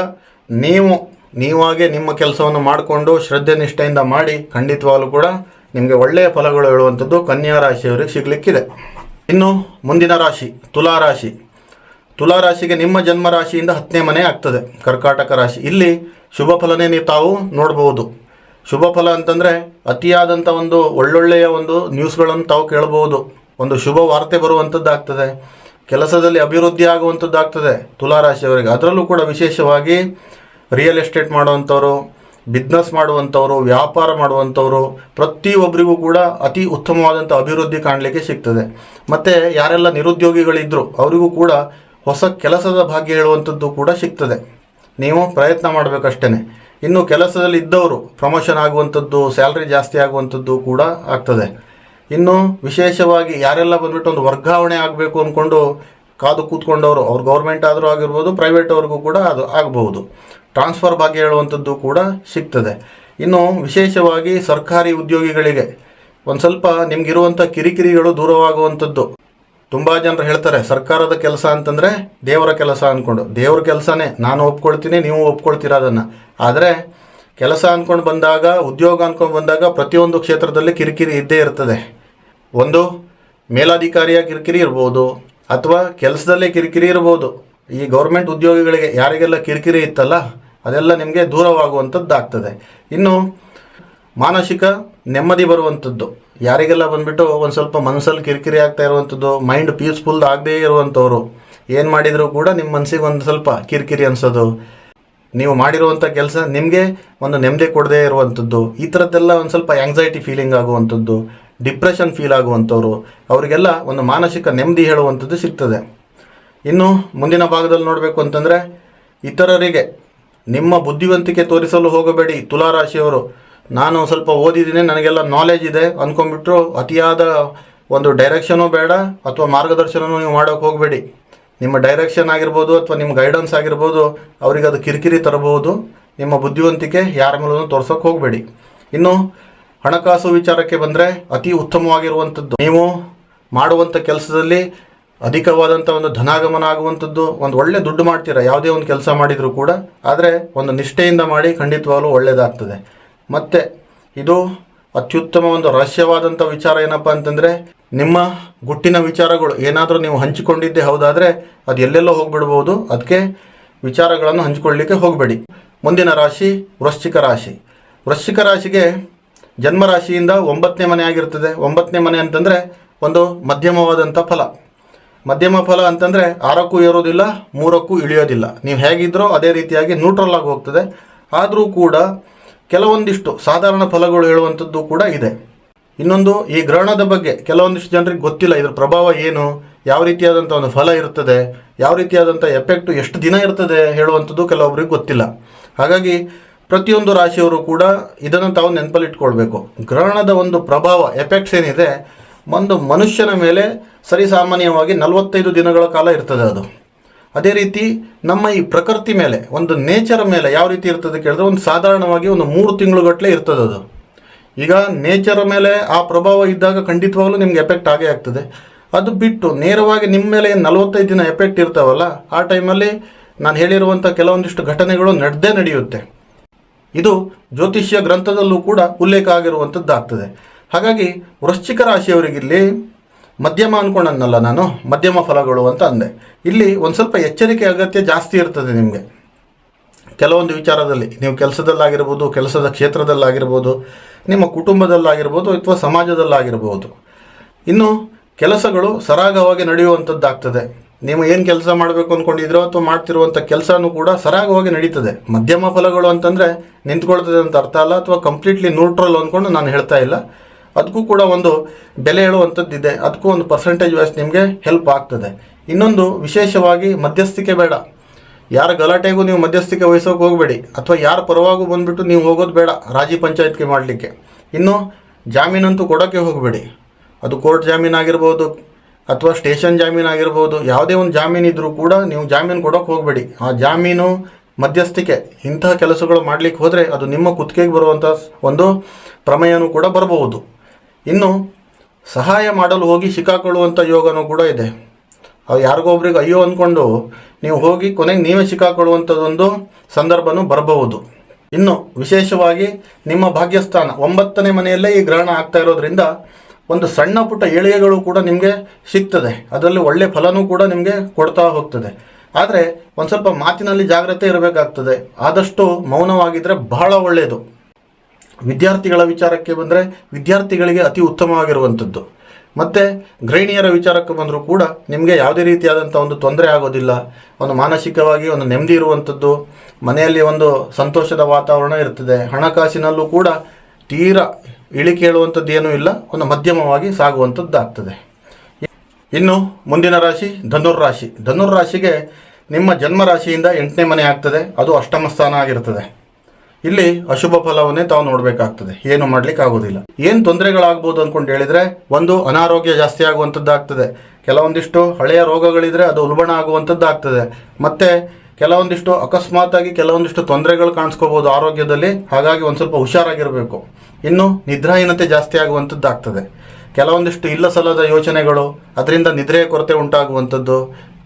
ನೀವಾಗೆ ನಿಮ್ಮ ಕೆಲಸವನ್ನು ಮಾಡಿಕೊಂಡು ಶ್ರದ್ಧೆ ನಿಷ್ಠೆಯಿಂದ ಮಾಡಿ, ಖಂಡಿತವಾಗಲೂ ಕೂಡ ನಿಮಗೆ ಒಳ್ಳೆಯ ಫಲಗಳು ಹೇಳುವಂಥದ್ದು ಕನ್ಯಾ ರಾಶಿಯವರಿಗೆ ಸಿಗಲಿಕ್ಕಿದೆ. ಇನ್ನು ಮುಂದಿನ ರಾಶಿ ತುಲಾರಾಶಿ. ತುಲಾರಾಶಿಗೆ ನಿಮ್ಮ ಜನ್ಮ ರಾಶಿಯಿಂದ 10ನೇ ಮನೆ ಆಗ್ತದೆ, ಕರ್ಕಾಟಕ ರಾಶಿ. ಇಲ್ಲಿ ಶುಭ ಫಲನೇ ನೀವು ತಾವು ನೋಡ್ಬೋದು. ಶುಭ ಫಲ ಅಂತಂದರೆ ಅತಿಯಾದಂಥ ಒಂದು ಒಳ್ಳೊಳ್ಳೆಯ ಒಂದು ನ್ಯೂಸ್ಗಳನ್ನು ತಾವು ಕೇಳ್ಬೋದು, ಒಂದು ಶುಭ ವಾರ್ತೆ ಬರುವಂಥದ್ದಾಗ್ತದೆ, ಕೆಲಸದಲ್ಲಿ ಅಭಿವೃದ್ಧಿ ಆಗುವಂಥದ್ದಾಗ್ತದೆ ತುಲಾರಾಶಿಯವರಿಗೆ. ಅದರಲ್ಲೂ ಕೂಡ ವಿಶೇಷವಾಗಿ ರಿಯಲ್ ಎಸ್ಟೇಟ್ ಮಾಡುವಂಥವ್ರು, ಬಿಸ್ನೆಸ್ ಮಾಡುವಂಥವ್ರು, ವ್ಯಾಪಾರ ಮಾಡುವಂಥವ್ರು, ಪ್ರತಿಯೊಬ್ಬರಿಗೂ ಕೂಡ ಅತಿ ಉತ್ತಮವಾದಂಥ ಅಭಿವೃದ್ಧಿ ಕಾಣಲಿಕ್ಕೆ ಸಿಗ್ತದೆ. ಮತ್ತು ಯಾರೆಲ್ಲ ನಿರುದ್ಯೋಗಿಗಳಿದ್ದರು ಅವರಿಗೂ ಕೂಡ ಹೊಸ ಕೆಲಸದ ಭಾಗ್ಯ ಹೇಳುವಂಥದ್ದು ಕೂಡ ಸಿಗ್ತದೆ. ನೀವು ಪ್ರಯತ್ನ ಮಾಡಬೇಕಷ್ಟೇ. ಇನ್ನು ಕೆಲಸದಲ್ಲಿ ಇದ್ದವರು ಪ್ರಮೋಷನ್ ಆಗುವಂಥದ್ದು, ಸ್ಯಾಲ್ರಿ ಜಾಸ್ತಿ ಆಗುವಂಥದ್ದು ಕೂಡ ಆಗ್ತದೆ. ಇನ್ನು ವಿಶೇಷವಾಗಿ ಯಾರೆಲ್ಲ ಬಂದುಬಿಟ್ಟು ಒಂದು ವರ್ಗಾವಣೆ ಆಗಬೇಕು ಅಂದ್ಕೊಂಡು ಕಾದು ಕೂತ್ಕೊಂಡವರು, ಅವ್ರು ಗೌರ್ಮೆಂಟ್ ಆದರೂ ಆಗಿರ್ಬೋದು, ಪ್ರೈವೇಟ್ ಅವ್ರಿಗೂ ಕೂಡ ಅದು ಆಗಬಹುದು. ಟ್ರಾನ್ಸ್ಫರ್ ಭಾಗ್ಯ ಹೇಳುವಂಥದ್ದು ಕೂಡ ಸಿಗ್ತದೆ. ಇನ್ನು ವಿಶೇಷವಾಗಿ ಸರ್ಕಾರಿ ಉದ್ಯೋಗಿಗಳಿಗೆ ಒಂದು ಸ್ವಲ್ಪ ನಿಮಗಿರುವಂಥ ಕಿರಿಕಿರಿಗಳು ದೂರವಾಗುವಂಥದ್ದು. ತುಂಬ ಜನರು ಹೇಳ್ತಾರೆ ಸರ್ಕಾರದ ಕೆಲಸ ಅಂತಂದರೆ ದೇವರ ಕೆಲಸ ಅಂದ್ಕೊಂಡು. ದೇವ್ರ ಕೆಲಸನೇ, ನಾನು ಒಪ್ಕೊಳ್ತೀನಿ, ನೀವು ಒಪ್ಕೊಳ್ತೀರ ಅದನ್ನು. ಆದರೆ ಕೆಲಸ ಅಂದ್ಕೊಂಡು ಬಂದಾಗ, ಉದ್ಯೋಗ ಅಂದ್ಕೊಂಡು ಬಂದಾಗ ಪ್ರತಿಯೊಂದು ಕ್ಷೇತ್ರದಲ್ಲಿ ಕಿರಿಕಿರಿ ಇದ್ದೇ ಇರ್ತದೆ. ಒಂದು ಮೇಲಾಧಿಕಾರಿಯ ಕಿರಿಕಿರಿ ಇರ್ಬೋದು, ಅಥವಾ ಕೆಲಸದಲ್ಲೇ ಕಿರಿಕಿರಿ ಇರ್ಬೋದು. ಈ ಗೌರ್ಮೆಂಟ್ ಉದ್ಯೋಗಿಗಳಿಗೆ ಯಾರಿಗೆಲ್ಲ ಕಿರಿಕಿರಿ ಇತ್ತಲ್ಲ, ಅದೆಲ್ಲ ನಿಮಗೆ ದೂರವಾಗುವಂಥದ್ದಾಗ್ತದೆ. ಇನ್ನು ಮಾನಸಿಕ ನೆಮ್ಮದಿ ಬರುವಂಥದ್ದು, ಯಾರಿಗೆಲ್ಲ ಬಂದುಬಿಟ್ಟು ಒಂದು ಸ್ವಲ್ಪ ಮನಸ್ಸಲ್ಲಿ ಕಿರಿಕಿರಿ ಆಗ್ತಾ ಇರುವಂಥದ್ದು, ಮೈಂಡ್ ಪೀಸ್ಫುಲ್ ಆಗದೇ ಇರುವಂಥವ್ರು, ಏನು ಮಾಡಿದರೂ ಕೂಡ ನಿಮ್ಮ ಮನಸ್ಸಿಗೆ ಒಂದು ಸ್ವಲ್ಪ ಕಿರಿಕಿರಿ ಅನಿಸೋದು, ನೀವು ಮಾಡಿರುವಂಥ ಕೆಲಸ ನಿಮಗೆ ಒಂದು ನೆಮ್ಮದಿ ಕೊಡದೇ ಇರುವಂಥದ್ದು, ಈ ಥರದ್ದೆಲ್ಲ ಒಂದು ಸ್ವಲ್ಪ ಆ್ಯಂಗ್ಸೈಟಿ ಫೀಲಿಂಗ್ ಆಗುವಂಥದ್ದು, ಡಿಪ್ರೆಷನ್ ಫೀಲ್ ಆಗುವಂಥವ್ರು, ಅವರಿಗೆಲ್ಲ ಒಂದು ಮಾನಸಿಕ ನೆಮ್ಮದಿ ಹೇಳುವಂಥದ್ದು ಸಿಗ್ತದೆ. ಇನ್ನು ಮುಂದಿನ ಭಾಗದಲ್ಲಿ ನೋಡಬೇಕು ಅಂತಂದರೆ, ಇತರರಿಗೆ ನಿಮ್ಮ ಬುದ್ಧಿವಂತಿಕೆ ತೋರಿಸಲು ಹೋಗಬೇಡಿ ತುಲಾರಾಶಿಯವರು. ನಾನು ಸ್ವಲ್ಪ ಓದಿದ್ದೀನಿ, ನನಗೆಲ್ಲ ನಾಲೆಜ್ ಇದೆ ಅಂದ್ಕೊಂಡ್ಬಿಟ್ರು ಅತಿಯಾದ ಒಂದು ಡೈರೆಕ್ಷನೂ ಬೇಡ ಅಥವಾ ಮಾರ್ಗದರ್ಶನವೂ ನೀವು ಮಾಡೋಕ್ಕೆ ಹೋಗಬೇಡಿ. ನಿಮ್ಮ ಡೈರೆಕ್ಷನ್ ಆಗಿರ್ಬೋದು ಅಥವಾ ನಿಮ್ಮ ಗೈಡೆನ್ಸ್ ಆಗಿರ್ಬೋದು, ಅವರಿಗೆ ಅದು ಕಿರಿಕಿರಿ ತರಬಹುದು. ನಿಮ್ಮ ಬುದ್ಧಿವಂತಿಕೆ ಯಾರ ಮೇಲೂ ತೋರ್ಸೋಕ್ಕೆ ಹೋಗಬೇಡಿ. ಇನ್ನು ಹಣಕಾಸು ವಿಚಾರಕ್ಕೆ ಬಂದರೆ ಅತಿ ಉತ್ತಮವಾಗಿರುವಂಥದ್ದು, ನೀವು ಮಾಡುವಂಥ ಕೆಲಸದಲ್ಲಿ ಅಧಿಕವಾದಂಥ ಒಂದು ಧನಾಗಮನ ಆಗುವಂಥದ್ದು, ಒಂದು ಒಳ್ಳೆ ದುಡ್ಡು ಮಾಡ್ತೀರಾ ಯಾವುದೇ ಒಂದು ಕೆಲಸ ಮಾಡಿದರೂ ಕೂಡ. ಆದರೆ ಒಂದು ನಿಷ್ಠೆಯಿಂದ ಮಾಡಿ, ಖಂಡಿತವಾಗಲೂ ಒಳ್ಳೆಯದಾಗ್ತದೆ. ಮತ್ತು ಇದು ಅತ್ಯುತ್ತಮ ಒಂದು ರಹಸ್ಯವಾದಂಥ ವಿಚಾರ ಏನಪ್ಪ ಅಂತಂದರೆ, ನಿಮ್ಮ ಗುಟ್ಟಿನ ವಿಚಾರಗಳು ಏನಾದರೂ ನೀವು ಹಂಚಿಕೊಂಡಿದ್ದೇ ಹೌದಾದರೆ ಅದು ಎಲ್ಲೆಲ್ಲೋ ಹೋಗಿಬಿಡ್ಬೋದು. ಅದಕ್ಕೆ ವಿಚಾರಗಳನ್ನು ಹಂಚಿಕೊಳ್ಳಲಿಕ್ಕೆ ಹೋಗಬೇಡಿ. ಮುಂದಿನ ರಾಶಿ ವೃಶ್ಚಿಕ ರಾಶಿ. ವೃಶ್ಚಿಕ ರಾಶಿಗೆ ಜನ್ಮರಾಶಿಯಿಂದ 9ನೇ ಮನೆ ಆಗಿರ್ತದೆ. 9ನೇ ಮನೆ ಅಂತಂದರೆ ಒಂದು ಮಧ್ಯಮವಾದಂಥ ಫಲ. ಮಧ್ಯಮ ಫಲ ಅಂತಂದರೆ 6ಕ್ಕೂ ಏರೋದಿಲ್ಲ, 3ಕ್ಕೂ ಇಳಿಯೋದಿಲ್ಲ. ನೀವು ಹೇಗಿದ್ರೋ ಅದೇ ರೀತಿಯಾಗಿ ನ್ಯೂಟ್ರಲ್ ಆಗಿ ಹೋಗ್ತದೆ. ಆದರೂ ಕೂಡ ಕೆಲವೊಂದಿಷ್ಟು ಸಾಧಾರಣ ಫಲಗಳು ಹೇಳುವಂಥದ್ದು ಕೂಡ ಇದೆ. ಇನ್ನೊಂದು, ಈ ಗ್ರಹಣದ ಬಗ್ಗೆ ಕೆಲವೊಂದಿಷ್ಟು ಜನರಿಗೆ ಗೊತ್ತಿಲ್ಲ, ಇದರ ಪ್ರಭಾವ ಏನು, ಯಾವ ರೀತಿಯಾದಂಥ ಒಂದು ಫಲ ಇರ್ತದೆ, ಯಾವ ರೀತಿಯಾದಂಥ ಎಫೆಕ್ಟು ಎಷ್ಟು ದಿನ ಇರ್ತದೆ ಹೇಳುವಂಥದ್ದು ಕೆಲವೊಬ್ಬರಿಗೆ ಗೊತ್ತಿಲ್ಲ. ಹಾಗಾಗಿ ಪ್ರತಿಯೊಂದು ರಾಶಿಯವರು ಕೂಡ ಇದನ್ನು ತಾವು ನೆನಪಲ್ಲಿಟ್ಕೊಳ್ಬೇಕು. ಗ್ರಹಣದ ಒಂದು ಪ್ರಭಾವ, ಎಫೆಕ್ಟ್ಸ್ ಏನಿದೆ, ಒಂದು ಮನುಷ್ಯನ ಮೇಲೆ ಸರಿಸಾಮಾನ್ಯವಾಗಿ 45 ದಿನಗಳ ಕಾಲ ಇರ್ತದೆ ಅದು. ಅದೇ ರೀತಿ ನಮ್ಮ ಈ ಪ್ರಕೃತಿ ಮೇಲೆ, ಒಂದು ನೇಚರ್ ಮೇಲೆ ಯಾವ ರೀತಿ ಇರ್ತದೆ ಕೇಳಿದ್ರೆ, ಒಂದು ಸಾಧಾರಣವಾಗಿ ಒಂದು 3 ತಿಂಗಳುಗಟ್ಟಲೆ ಇರ್ತದೆ ಅದು. ಈಗ ನೇಚರ್ ಮೇಲೆ ಆ ಪ್ರಭಾವ ಇದ್ದಾಗ ಖಂಡಿತವಾಗಲೂ ನಿಮ್ಗೆ ಎಫೆಕ್ಟ್ ಆಗೇ ಆಗ್ತದೆ. ಅದು ಬಿಟ್ಟು ನೇರವಾಗಿ ನಿಮ್ಮ ಮೇಲೆ 45 ದಿನ ಎಫೆಕ್ಟ್ ಇರ್ತಾವಲ್ಲ, ಆ ಟೈಮಲ್ಲಿ ನಾನು ಹೇಳಿರುವಂಥ ಕೆಲವೊಂದಿಷ್ಟು ಘಟನೆಗಳು ನಡೆಯುತ್ತೆ. ಇದು ಜ್ಯೋತಿಷ್ಯ ಗ್ರಂಥದಲ್ಲೂ ಕೂಡ ಉಲ್ಲೇಖ ಆಗಿರುವಂಥದ್ದಾಗ್ತದೆ. ಹಾಗಾಗಿ ವೃಶ್ಚಿಕ ರಾಶಿಯವರಿಗಿಲ್ಲಿ ಮಧ್ಯಮ ಅಂದ್ಕೊಂಡನ್ನಲ್ಲ ನಾನು, ಮಧ್ಯಮ ಫಲಗಳು ಅಂತ ಅಂದೆ. ಇಲ್ಲಿ ಒಂದು ಸ್ವಲ್ಪ ಎಚ್ಚರಿಕೆ ಅಗತ್ಯ ಜಾಸ್ತಿ ಇರ್ತದೆ ನಿಮಗೆ. ಕೆಲವೊಂದು ವಿಚಾರದಲ್ಲಿ ನೀವು ಕೆಲಸದಲ್ಲಾಗಿರ್ಬೋದು, ಕೆಲಸದ ಕ್ಷೇತ್ರದಲ್ಲಾಗಿರ್ಬೋದು, ನಿಮ್ಮ ಕುಟುಂಬದಲ್ಲಾಗಿರ್ಬೋದು ಅಥವಾ ಸಮಾಜದಲ್ಲಾಗಿರ್ಬೋದು. ಇನ್ನು ಕೆಲಸಗಳು ಸರಾಗವಾಗಿ ನಡೆಯುವಂಥದ್ದಾಗ್ತದೆ. ನೀವು ಏನು ಕೆಲಸ ಮಾಡಬೇಕು ಅಂದ್ಕೊಂಡಿದ್ರೋ ಅಥವಾ ಮಾಡ್ತಿರುವಂಥ ಕೆಲಸನೂ ಕೂಡ ಸರಾಗವಾಗಿ ನಡೀತದೆ. ಮಧ್ಯಮ ಫಲಗಳು ಅಂತಂದರೆ ನಿಂತ್ಕೊಳ್ತದೆ ಅಂತ ಅರ್ಥ ಅಲ್ಲ, ಅಥವಾ ಕಂಪ್ಲೀಟ್ಲಿ ನ್ಯೂಟ್ರಲ್ ಅಂದ್ಕೊಂಡು ನಾನು ಹೇಳ್ತಾ ಇಲ್ಲ. ಅದಕ್ಕೂ ಕೂಡ ಒಂದು ಬೆಲೆ ಹೇಳುವಂಥದ್ದಿದೆ, ಅದಕ್ಕೂ ಒಂದು ಪರ್ಸೆಂಟೇಜ್ ವೈಸ್ ನಿಮಗೆ ಹೆಲ್ಪ್ ಆಗ್ತದೆ. ಇನ್ನೊಂದು ವಿಶೇಷವಾಗಿ ಮಧ್ಯಸ್ಥಿಕೆ ಬೇಡ. ಯಾರ ಗಲಾಟೆಗೂ ನೀವು ಮಧ್ಯಸ್ಥಿಕೆ ವಹಿಸೋಕೆ ಹೋಗಬೇಡಿ, ಅಥವಾ ಯಾರ ಪರವಾಗೂ ಬಂದುಬಿಟ್ಟು ನೀವು ಹೋಗೋದು ಬೇಡ ರಾಜಿ ಪಂಚಾಯತ್ಗೆ ಮಾಡಲಿಕ್ಕೆ. ಇನ್ನು ಜಾಮೀನಂತೂ ಕೊಡೋಕ್ಕೆ ಹೋಗಬೇಡಿ. ಅದು ಕೋರ್ಟ್ ಜಾಮೀನು ಆಗಿರ್ಬೋದು ಅಥವಾ ಸ್ಟೇಷನ್ ಜಾಮೀನು ಆಗಿರ್ಬೋದು, ಯಾವುದೇ ಒಂದು ಜಾಮೀನು ಇದ್ದರೂ ಕೂಡ ನೀವು ಜಾಮೀನು ಕೊಡೋಕ್ಕೆ ಹೋಗಬೇಡಿ. ಆ ಜಾಮೀನು, ಮಧ್ಯಸ್ಥಿಕೆ ಇಂತಹ ಕೆಲಸಗಳು ಮಾಡಲಿಕ್ಕೆ ಹೋದರೆ ಅದು ನಿಮ್ಮ ಕುತ್ತಿಗೆಗೆ ಬರುವಂಥ ಒಂದು ಪ್ರಮೇಯನೂ ಕೂಡ ಬರಬಹುದು. ಇನ್ನು ಸಹಾಯ ಮಾಡಲು ಹೋಗಿ ಸಿಕ್ಕಾಕೊಳ್ಳುವಂಥ ಯೋಗನೂ ಕೂಡ ಇದೆ. ಅವು ಯಾರಿಗೊಬ್ರಿಗೆ ಅಯ್ಯೋ ಅಂದ್ಕೊಂಡು ನೀವು ಹೋಗಿ ಕೊನೆಗೆ ನೀವೇ ಸಿಕ್ಕಾಕೊಳ್ಳುವಂಥದ್ದೊಂದು ಸಂದರ್ಭನೂ ಬರಬಹುದು. ಇನ್ನು ವಿಶೇಷವಾಗಿ ನಿಮ್ಮ ಭಾಗ್ಯಸ್ಥಾನ 9ನೇ ಮನೆಯಲ್ಲೇ ಈ ಗ್ರಹಣ ಆಗ್ತಾ ಇರೋದ್ರಿಂದ ಒಂದು ಸಣ್ಣ ಪುಟ್ಟ ಏಳಿಗೆಗಳು ಕೂಡ ನಿಮಗೆ ಸಿಗ್ತದೆ. ಅದರಲ್ಲಿ ಒಳ್ಳೆಯ ಫಲನೂ ಕೂಡ ನಿಮಗೆ ಕೊಡ್ತಾ ಹೋಗ್ತದೆ. ಆದರೆ ಒಂದು ಸ್ವಲ್ಪ ಮಾತಿನಲ್ಲಿ ಜಾಗ್ರತೆ ಇರಬೇಕಾಗ್ತದೆ. ಆದಷ್ಟು ಮೌನವಾಗಿದ್ದರೆ ಬಹಳ ಒಳ್ಳೆಯದು. ವಿದ್ಯಾರ್ಥಿಗಳ ವಿಚಾರಕ್ಕೆ ಬಂದರೆ ವಿದ್ಯಾರ್ಥಿಗಳಿಗೆ ಅತಿ ಉತ್ತಮವಾಗಿರುವಂಥದ್ದು. ಮತ್ತು ಗೃಹಿಣಿಯರ ವಿಚಾರಕ್ಕೆ ಬಂದರೂ ಕೂಡ ನಿಮಗೆ ಯಾವುದೇ ರೀತಿಯಾದಂಥ ಒಂದು ತೊಂದರೆ ಆಗೋದಿಲ್ಲ. ಒಂದು ಮಾನಸಿಕವಾಗಿ ಒಂದು ನೆಮ್ಮದಿ ಇರುವಂಥದ್ದು, ಮನೆಯಲ್ಲಿ ಒಂದು ಸಂತೋಷದ ವಾತಾವರಣ ಇರ್ತದೆ. ಹಣಕಾಸಿನಲ್ಲೂ ಕೂಡ ತೀರಾ ಇಳಿಕೆ ಹೇಳುವಂಥದ್ದು ಏನೂ ಇಲ್ಲ, ಒಂದು ಮಧ್ಯಮವಾಗಿ ಸಾಗುವಂಥದ್ದಾಗ್ತದೆ. ಇನ್ನು ಮುಂದಿನ ರಾಶಿ ಧನುರ್ರಾಶಿ. ಧನುರ್ರಾಶಿಗೆ ನಿಮ್ಮ ಜನ್ಮ ರಾಶಿಯಿಂದ 8ನೇ ಮನೆ ಆಗ್ತದೆ, ಅದು ಅಷ್ಟಮ ಸ್ಥಾನ ಆಗಿರ್ತದೆ. ಇಲ್ಲಿ ಅಶುಭ ಫಲವನ್ನೇ ತಾವು ನೋಡಬೇಕಾಗ್ತದೆ, ಏನು ಮಾಡಲಿಕ್ಕೆ ಆಗೋದಿಲ್ಲ. ಏನು ತೊಂದರೆಗಳಾಗ್ಬೋದು ಅಂದ್ಕೊಂಡು ಹೇಳಿದರೆ, ಒಂದು ಅನಾರೋಗ್ಯ ಜಾಸ್ತಿ ಆಗುವಂಥದ್ದಾಗ್ತದೆ. ಕೆಲವೊಂದಿಷ್ಟು ಹಳೆಯ ರೋಗಗಳಿದ್ರೆ ಅದು ಉಲ್ಬಣ ಆಗುವಂಥದ್ದಾಗ್ತದೆ. ಮತ್ತು ಕೆಲವೊಂದಿಷ್ಟು ಅಕಸ್ಮಾತಾಗಿ ಕೆಲವೊಂದಿಷ್ಟು ತೊಂದರೆಗಳು ಕಾಣಿಸ್ಕೋಬೋದು ಆರೋಗ್ಯದಲ್ಲಿ. ಹಾಗಾಗಿ ಒಂದು ಸ್ವಲ್ಪ ಹುಷಾರಾಗಿರಬೇಕು. ಇನ್ನು ನಿದ್ರಾಹೀನತೆ ಜಾಸ್ತಿ ಆಗುವಂಥದ್ದಾಗ್ತದೆ. ಕೆಲವೊಂದಿಷ್ಟು ಇಲ್ಲ ಸಲ್ಲದ ಯೋಚನೆಗಳು, ಅದರಿಂದ ನಿದ್ರೆಯ ಕೊರತೆ ಉಂಟಾಗುವಂಥದ್ದು,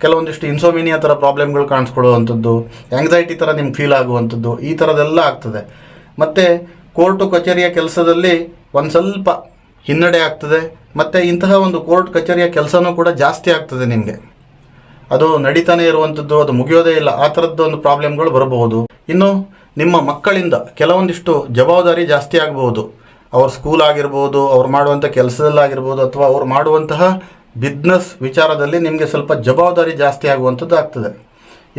ಕೆಲವೊಂದಿಷ್ಟು ಇನ್ಸೋಮಿನಿಯಾ ಥರ ಪ್ರಾಬ್ಲಮ್ಗಳು ಕಾಣಿಸ್ಕೊಳ್ಳುವಂಥದ್ದು, ಆ್ಯಂಗ್ಸೈಟಿ ಥರ ನಿಮ್ಗೆ ಫೀಲ್ ಆಗುವಂಥದ್ದು, ಈ ಥರದ್ದೆಲ್ಲ ಆಗ್ತದೆ. ಮತ್ತು ಕೋರ್ಟು ಕಚೇರಿಯ ಕೆಲಸದಲ್ಲಿ ಒಂದು ಸ್ವಲ್ಪ ಹಿನ್ನಡೆ ಆಗ್ತದೆ. ಮತ್ತು ಇಂತಹ ಒಂದು ಕೋರ್ಟ್ ಕಚೇರಿಯ ಕೆಲಸನೂ ಕೂಡ ಜಾಸ್ತಿ ಆಗ್ತದೆ ನಿಮಗೆ. ಅದು ನಡೀತಾನೆ ಇರುವಂಥದ್ದು, ಅದು ಮುಗಿಯೋದೇ ಇಲ್ಲ, ಆ ಥರದ್ದು ಒಂದು ಪ್ರಾಬ್ಲಮ್ಗಳು ಬರಬಹುದು. ಇನ್ನು ನಿಮ್ಮ ಮಕ್ಕಳಿಂದ ಕೆಲವೊಂದಿಷ್ಟು ಜವಾಬ್ದಾರಿ ಜಾಸ್ತಿ ಆಗಬಹುದು. ಅವ್ರ ಸ್ಕೂಲ್ ಆಗಿರ್ಬೋದು, ಅವ್ರು ಮಾಡುವಂಥ ಕೆಲಸದಲ್ಲಾಗಿರ್ಬೋದು, ಅಥವಾ ಅವ್ರು ಮಾಡುವಂತಹ ಬಿಸ್ನೆಸ್ ವಿಚಾರದಲ್ಲಿ ನಿಮಗೆ ಸ್ವಲ್ಪ ಜವಾಬ್ದಾರಿ ಜಾಸ್ತಿ ಆಗುವಂಥದ್ದು ಆಗ್ತದೆ.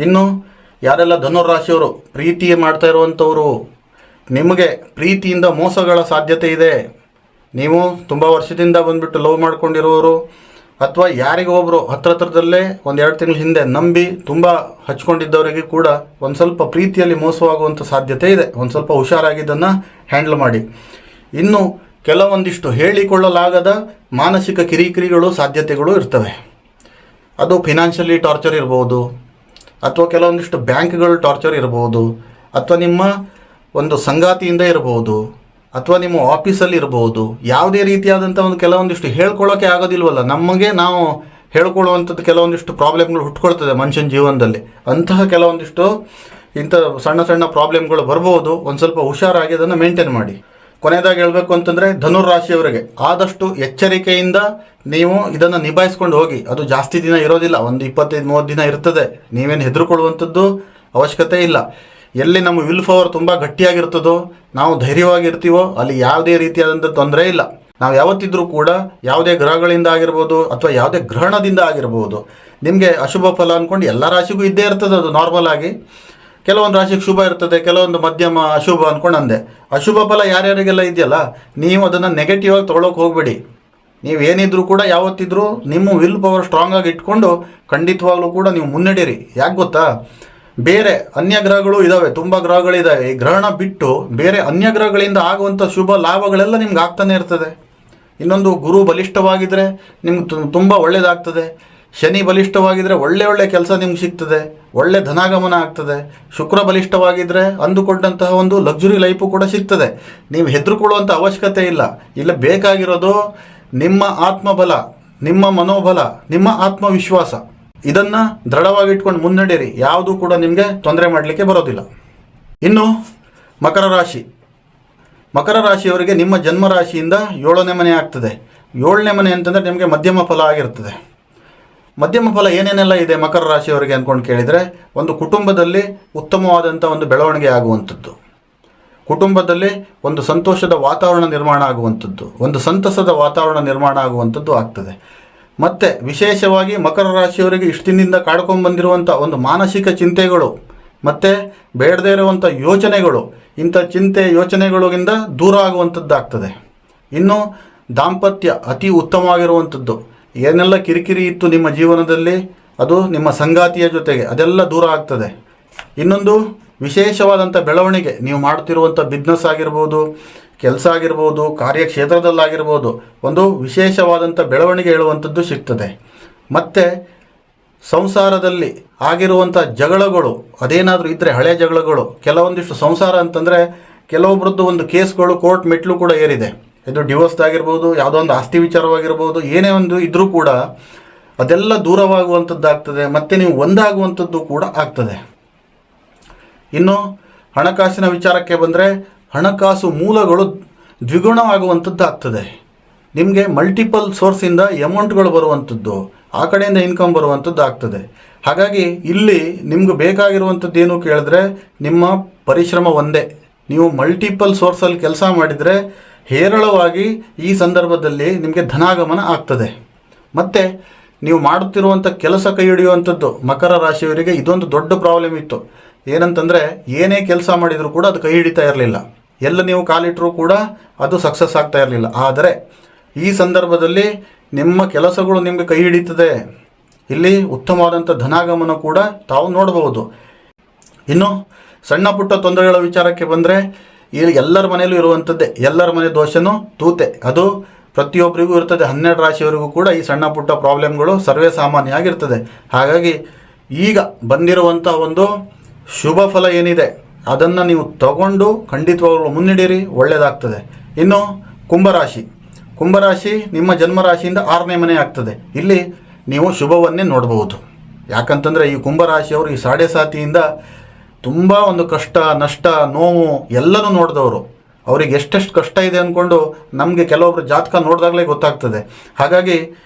ಇನ್ನು ಯಾರೆಲ್ಲ ಧನುರಾಶಿಯವರು ಪ್ರೀತಿ ಮಾಡ್ತಾ ಇರುವಂಥವರು, ನಿಮಗೆ ಪ್ರೀತಿಯಿಂದ ಮೋಸಗಳ ಸಾಧ್ಯತೆ ಇದೆ. ನೀವು ತುಂಬ ವರ್ಷದಿಂದ ಬಂದುಬಿಟ್ಟು ಲವ್ ಮಾಡ್ಕೊಂಡಿರೋರು, ಅಥವಾ ಯಾರಿಗೊಬ್ಬರು ಹತ್ರದಲ್ಲೇ 1-2 ತಿಂಗಳ ಹಿಂದೆ ನಂಬಿ ತುಂಬ ಹಚ್ಕೊಂಡಿದ್ದವರಿಗೆ ಕೂಡ ಒಂದು ಸ್ವಲ್ಪ ಪ್ರೀತಿಯಲ್ಲಿ ಮೋಸವಾಗುವಂಥ ಸಾಧ್ಯತೆ ಇದೆ. ಒಂದು ಸ್ವಲ್ಪ ಹುಷಾರಾಗಿದ್ದನ್ನು ಹ್ಯಾಂಡಲ್ ಮಾಡಿ. ಇನ್ನು ಕೆಲವೊಂದಿಷ್ಟು ಹೇಳಿಕೊಳ್ಳಲಾಗದ ಮಾನಸಿಕ ಕಿರಿಕಿರಿಗಳು ಸಾಧ್ಯತೆಗಳು ಇರ್ತವೆ. ಅದು ಫಿನಾನ್ಷಿಯಲಿ ಟಾರ್ಚರ್ ಇರ್ಬೋದು, ಅಥವಾ ಕೆಲವೊಂದಿಷ್ಟು ಬ್ಯಾಂಕ್ಗಳು ಟಾರ್ಚರ್ ಇರ್ಬೋದು, ಅಥವಾ ನಿಮ್ಮ ಒಂದು ಸಂಗಾತಿಯಿಂದ ಇರ್ಬೋದು, ಅಥವಾ ನಿಮ್ಮ ಆಫೀಸಲ್ಲಿ ಇರ್ಬೋದು. ಯಾವುದೇ ರೀತಿಯಾದಂಥ ಒಂದು ಕೆಲವೊಂದಿಷ್ಟು ಹೇಳ್ಕೊಳ್ಳೋಕ್ಕೆ ಆಗೋದಿಲ್ವಲ್ಲ, ನಮಗೆ ನಾವು ಹೇಳ್ಕೊಳ್ಳುವಂಥದ್ದು ಕೆಲವೊಂದಿಷ್ಟು ಪ್ರಾಬ್ಲಮ್ಗಳು ಹುಟ್ಕೊಳ್ತದೆ ಮನುಷ್ಯನ ಜೀವನದಲ್ಲಿ. ಅಂತಹ ಕೆಲವೊಂದಿಷ್ಟು ಇಂಥ ಸಣ್ಣ ಸಣ್ಣ ಪ್ರಾಬ್ಲಮ್ಗಳು ಬರ್ಬೋದು. ಒಂದು ಸ್ವಲ್ಪ ಹುಷಾರಾಗಿ ಅದನ್ನು ಮೇಂಟೈನ್ ಮಾಡಿ. ಕೊನೆಯದಾಗಿ ಹೇಳಬೇಕು ಅಂತಂದರೆ, ಧನುರಾಶಿಯವರಿಗೆ ಆದಷ್ಟು ಎಚ್ಚರಿಕೆಯಿಂದ ನೀವು ಇದನ್ನು ನಿಭಾಯಿಸ್ಕೊಂಡು ಹೋಗಿ. ಅದು ಜಾಸ್ತಿ ದಿನ ಇರೋದಿಲ್ಲ, ಒಂದು 25-30 ದಿನ ಇರ್ತದೆ. ನೀವೇನು ಹೆದರ್ಕೊಳ್ಳುವಂಥದ್ದು ಅವಶ್ಯಕತೆ ಇಲ್ಲ. ಎಲ್ಲಿ ನಮ್ಮ ವಿಲ್ ಪವರ್ ತುಂಬ ಗಟ್ಟಿಯಾಗಿರ್ತದೋ, ನಾವು ಧೈರ್ಯವಾಗಿರ್ತೀವೋ, ಅಲ್ಲಿ ಯಾವುದೇ ರೀತಿಯಾದಂಥ ತೊಂದರೆ ಇಲ್ಲ. ನಾವು ಯಾವತ್ತಿದ್ರೂ ಕೂಡ ಯಾವುದೇ ಗ್ರಹಗಳಿಂದ ಆಗಿರ್ಬೋದು ಅಥವಾ ಯಾವುದೇ ಗ್ರಹಣದಿಂದ ಆಗಿರ್ಬೋದು, ನಿಮಗೆ ಅಶುಭ ಫಲ ಅಂದ್ಕೊಂಡು ಎಲ್ಲ ರಾಶಿಗೂ ಇದ್ದೇ ಇರ್ತದೆ. ಅದು ನಾರ್ಮಲ್ ಆಗಿ ಕೆಲವೊಂದು ರಾಶಿಗೆ ಶುಭ ಇರ್ತದೆ, ಕೆಲವೊಂದು ಮಧ್ಯಮ ಅಶುಭ ಅಂದ್ಕೊಂಡು ಅಂದೆ. ಅಶುಭ ಫಲ ಯಾರ್ಯಾರಿಗೆಲ್ಲ ಇದೆಯಲ್ಲ, ನೀವು ಅದನ್ನು ನೆಗೆಟಿವ್ ಆಗಿ ತೊಗೊಳಕ್ಕೆ ಹೋಗಬೇಡಿ. ನೀವೇನಿದ್ರೂ ಕೂಡ ಯಾವತ್ತಿದ್ರೂ ನಿಮ್ಮ ವಿಲ್ ಪವರ್ ಸ್ಟ್ರಾಂಗ್ ಆಗಿ ಇಟ್ಕೊಂಡು ಖಂಡಿತವಾಗ್ಲೂ ಕೂಡ ನೀವು ಮುನ್ನಡೀರಿ. ಯಾಕೆ ಗೊತ್ತಾ, ಬೇರೆ ಅನ್ಯ ಗ್ರಹಗಳು ಇದ್ದಾವೆ, ತುಂಬ ಗ್ರಹಗಳಿದ್ದಾವೆ. ಈ ಗ್ರಹಣ ಬಿಟ್ಟು ಬೇರೆ ಅನ್ಯ ಗ್ರಹಗಳಿಂದ ಆಗುವಂಥ ಶುಭ ಲಾಭಗಳೆಲ್ಲ ನಿಮ್ಗೆ ಆಗ್ತಾನೆ ಇರ್ತದೆ. ಇನ್ನೊಂದು, ಗುರು ಬಲಿಷ್ಠವಾಗಿದ್ದರೆ ನಿಮ್ಗೆ ತುಂಬ ಒಳ್ಳೆಯದಾಗ್ತದೆ. ಶನಿ ಬಲಿಷ್ಠವಾಗಿದ್ದರೆ ಒಳ್ಳೆ ಕೆಲಸ ನಿಮ್ಗೆ ಸಿಗ್ತದೆ, ಒಳ್ಳೆ ಧನಾಗಮನ ಆಗ್ತದೆ. ಶುಕ್ರ ಬಲಿಷ್ಠವಾಗಿದ್ದರೆ ಅಂದುಕೊಂಡಂತಹ ಒಂದು ಲಕ್ಸುರಿ ಲೈಫು ಕೂಡ ಸಿಗ್ತದೆ. ನೀವು ಹೆದರ್ಕೊಳ್ಳುವಂಥ ಅವಶ್ಯಕತೆ ಇಲ್ಲ. ಇಲ್ಲ ಬೇಕಾಗಿರೋದು ನಿಮ್ಮ ಆತ್ಮಬಲ, ನಿಮ್ಮ ಮನೋಬಲ, ನಿಮ್ಮ ಆತ್ಮವಿಶ್ವಾಸ. ಇದನ್ನು ದೃಢವಾಗಿಟ್ಕೊಂಡು ಮುನ್ನಡೆಯಿರಿ. ಯಾವುದೂ ಕೂಡ ನಿಮಗೆ ತೊಂದರೆ ಮಾಡಲಿಕ್ಕೆ ಬರೋದಿಲ್ಲ. ಇನ್ನು ಮಕರ ರಾಶಿ. ಮಕರ ರಾಶಿಯವರಿಗೆ ನಿಮ್ಮ ಜನ್ಮ ರಾಶಿಯಿಂದ 7ನೇ ಮನೆ ಆಗ್ತದೆ. ಏಳನೇ ಮನೆ ಅಂತಂದರೆ ನಿಮಗೆ ಮಧ್ಯಮ ಫಲ ಆಗಿರ್ತದೆ. ಮಧ್ಯಮ ಫಲ ಏನೇನೆಲ್ಲ ಇದೆ ಮಕರ ರಾಶಿಯವರಿಗೆ ಅಂದ್ಕೊಂಡು ಕೇಳಿದರೆ, ಒಂದು ಕುಟುಂಬದಲ್ಲಿ ಉತ್ತಮವಾದಂಥ ಒಂದು ಬೆಳವಣಿಗೆ ಆಗುವಂಥದ್ದು, ಕುಟುಂಬದಲ್ಲಿ ಒಂದು ಸಂತೋಷದ ವಾತಾವರಣ ನಿರ್ಮಾಣ ಆಗುವಂಥದ್ದು, ಒಂದು ಸಂತಸದ ವಾತಾವರಣ ನಿರ್ಮಾಣ ಆಗುವಂಥದ್ದು ಆಗ್ತದೆ. ಮತ್ತು ವಿಶೇಷವಾಗಿ ಮಕರ ರಾಶಿಯವರಿಗೆ ಇಷ್ಟಿನಿಂದ ಕಾಡ್ಕೊಂಡ್ಬಂದಿರುವಂಥ ಒಂದು ಮಾನಸಿಕ ಚಿಂತೆಗಳು ಮತ್ತು ಬೇಡದೇ ಇರುವಂಥ ಯೋಚನೆಗಳು, ಇಂಥ ಚಿಂತೆ ಯೋಚನೆಗಳಿಂದ ದೂರ ಆಗುವಂಥದ್ದಾಗ್ತದೆ. ಇನ್ನು ದಾಂಪತ್ಯ ಅತಿ ಉತ್ತಮವಾಗಿರುವಂಥದ್ದು, ಏನೆಲ್ಲ ಕಿರಿಕಿರಿ ಇತ್ತು ನಿಮ್ಮ ಜೀವನದಲ್ಲಿ ಅದು ನಿಮ್ಮ ಸಂಗಾತಿಯ ಜೊತೆಗೆ ಅದೆಲ್ಲ ದೂರ ಆಗ್ತದೆ. ಇನ್ನೊಂದು ವಿಶೇಷವಾದಂಥ ಬೆಳವಣಿಗೆ, ನೀವು ಮಾಡ್ತಿರುವಂಥ ಬಿಸ್ನೆಸ್ ಆಗಿರ್ಬೋದು, ಕೆಲಸ ಆಗಿರ್ಬೋದು, ಕಾರ್ಯಕ್ಷೇತ್ರದಲ್ಲಾಗಿರ್ಬೋದು, ಒಂದು ವಿಶೇಷವಾದಂಥ ಬೆಳವಣಿಗೆ ಹೇಳುವಂಥದ್ದು ಸಿಗ್ತದೆ. ಮತ್ತು ಸಂಸಾರದಲ್ಲಿ ಆಗಿರುವಂಥ ಜಗಳಗಳು ಅದೇನಾದರೂ ಇದ್ದರೆ, ಹಳೆ ಜಗಳಗಳು, ಕೆಲವೊಂದಿಷ್ಟು ಸಂಸಾರ ಅಂತಂದರೆ ಕೆಲವೊಬ್ಬರದ್ದು ಒಂದು ಕೇಸ್ಗಳು ಕೋರ್ಟ್ ಮೆಟ್ಲು ಕೂಡ ಏರಿದೆ. ಇದು ಡಿವೋರ್ಸ್ ಆಗಿರ್ಬೋದು, ಯಾವುದೋ ಒಂದು ಆಸ್ತಿ ವಿಚಾರವಾಗಿರ್ಬೋದು, ಏನೇ ಒಂದು ಇದ್ದರೂ ಕೂಡ ಅದೆಲ್ಲ ದೂರವಾಗುವಂಥದ್ದಾಗ್ತದೆ. ಮತ್ತು ನೀವು ಒಂದಾಗುವಂಥದ್ದು ಕೂಡ ಆಗ್ತದೆ. ಇನ್ನು ಹಣಕಾಸಿನ ವಿಚಾರಕ್ಕೆ ಬಂದರೆ, ಹಣಕಾಸು ಮೂಲಗಳು ದ್ವಿಗುಣವಾಗುವಂಥದ್ದು ಆಗ್ತದೆ. ನಿಮಗೆ ಮಲ್ಟಿಪಲ್ ಸೋರ್ಸಿಂದ ಅಮೌಂಟ್ಗಳು ಬರುವಂಥದ್ದು, ಆ ಕಡೆಯಿಂದ ಇನ್ಕಮ್ ಬರುವಂಥದ್ದು ಆಗ್ತದೆ. ಹಾಗಾಗಿ ಇಲ್ಲಿ ನಿಮ್ಗೆ ಬೇಕಾಗಿರುವಂಥದ್ದು ಏನು ಕೇಳಿದ್ರೆ, ನಿಮ್ಮ ಪರಿಶ್ರಮ ಒಂದೇ. ನೀವು ಮಲ್ಟಿಪಲ್ ಸೋರ್ಸಲ್ಲಿ ಕೆಲಸ ಮಾಡಿದರೆ ಹೇರಳವಾಗಿ ಈ ಸಂದರ್ಭದಲ್ಲಿ ನಿಮಗೆ ಧನಾಗಮನ ಆಗ್ತದೆ. ಮತ್ತು ನೀವು ಮಾಡುತ್ತಿರುವಂಥ ಕೆಲಸ ಕೈ ಹಿಡಿಯುವಂಥದ್ದು ಮಕರ ರಾಶಿಯವರಿಗೆ ಇದೊಂದು ದೊಡ್ಡ ಪ್ರಾಬ್ಲಮ್ ಇತ್ತು. ಏನಂತಂದರೆ, ಏನೇ ಕೆಲಸ ಮಾಡಿದರೂ ಕೂಡ ಅದು ಕೈ ಹಿಡಿತಾ ಇರಲಿಲ್ಲ, ಎಲ್ಲ ನೀವು ಕಾಲಿಟ್ಟರೂ ಕೂಡ ಅದು ಸಕ್ಸಸ್ ಆಗ್ತಾ ಇರಲಿಲ್ಲ. ಆದರೆ ಈ ಸಂದರ್ಭದಲ್ಲಿ ನಿಮ್ಮ ಕೆಲಸಗಳು ನಿಮಗೆ ಕೈ ಹಿಡಿತದೆ. ಇಲ್ಲಿ ಉತ್ತಮವಾದಂಥ ಧನಾಗಮನ ಕೂಡ ತಾವು ನೋಡಬಹುದು. ಇನ್ನು ಸಣ್ಣ ಪುಟ್ಟ ತೊಂದರೆಗಳ ವಿಚಾರಕ್ಕೆ ಬಂದರೆ, ಇಲ್ಲಿ ಎಲ್ಲರ ಮನೆಯಲ್ಲೂ ಇರುವಂಥದ್ದೇ, ಎಲ್ಲರ ಮನೆ ದೋಷನೂ ತೂತೆ, ಅದು ಪ್ರತಿಯೊಬ್ಬರಿಗೂ ಇರ್ತದೆ. 12 ರಾಶಿಯವರಿಗೂ ಕೂಡ ಈ ಸಣ್ಣ ಪುಟ್ಟ ಪ್ರಾಬ್ಲಮ್ಗಳು ಸರ್ವೇ ಸಾಮಾನ್ಯ ಆಗಿರ್ತದೆ. ಹಾಗಾಗಿ ಈಗ ಬಂದಿರುವಂಥ ಒಂದು ಶುಭ ಫಲ ಏನಿದೆ ಅದನ್ನು ನೀವು ತಗೊಂಡು ಖಂಡಿತವಾಗ್ಲೂ ಮುನ್ನಡೆಯಿರಿ, ಒಳ್ಳೆಯದಾಗ್ತದೆ. ಇನ್ನು ಕುಂಭರಾಶಿ ನಿಮ್ಮ ಜನ್ಮರಾಶಿಯಿಂದ 6ನೇ ಮನೆ ಆಗ್ತದೆ. ಇಲ್ಲಿ ನೀವು ಶುಭವನ್ನೇ ನೋಡಬಹುದು. ಯಾಕಂತಂದರೆ ಈ ಕುಂಭರಾಶಿಯವರು ಈ ಸಾಡೆ ಸಾತಿಯಿಂದ ತುಂಬ ಒಂದು ಕಷ್ಟ, ನಷ್ಟ, ನೋವು ಎಲ್ಲನೂ ನೋಡಿದವರು. ಅವರಿಗೆ ಎಷ್ಟೆಷ್ಟು ಕಷ್ಟ ಇದೆ ಅಂದ್ಕೊಂಡು ನಮಗೆ ಕೆಲವೊಬ್ಬರು ಜಾತಕ ನೋಡಿದಾಗಲೇ ಗೊತ್ತಾಗ್ತದೆ. ಹಾಗಾಗಿ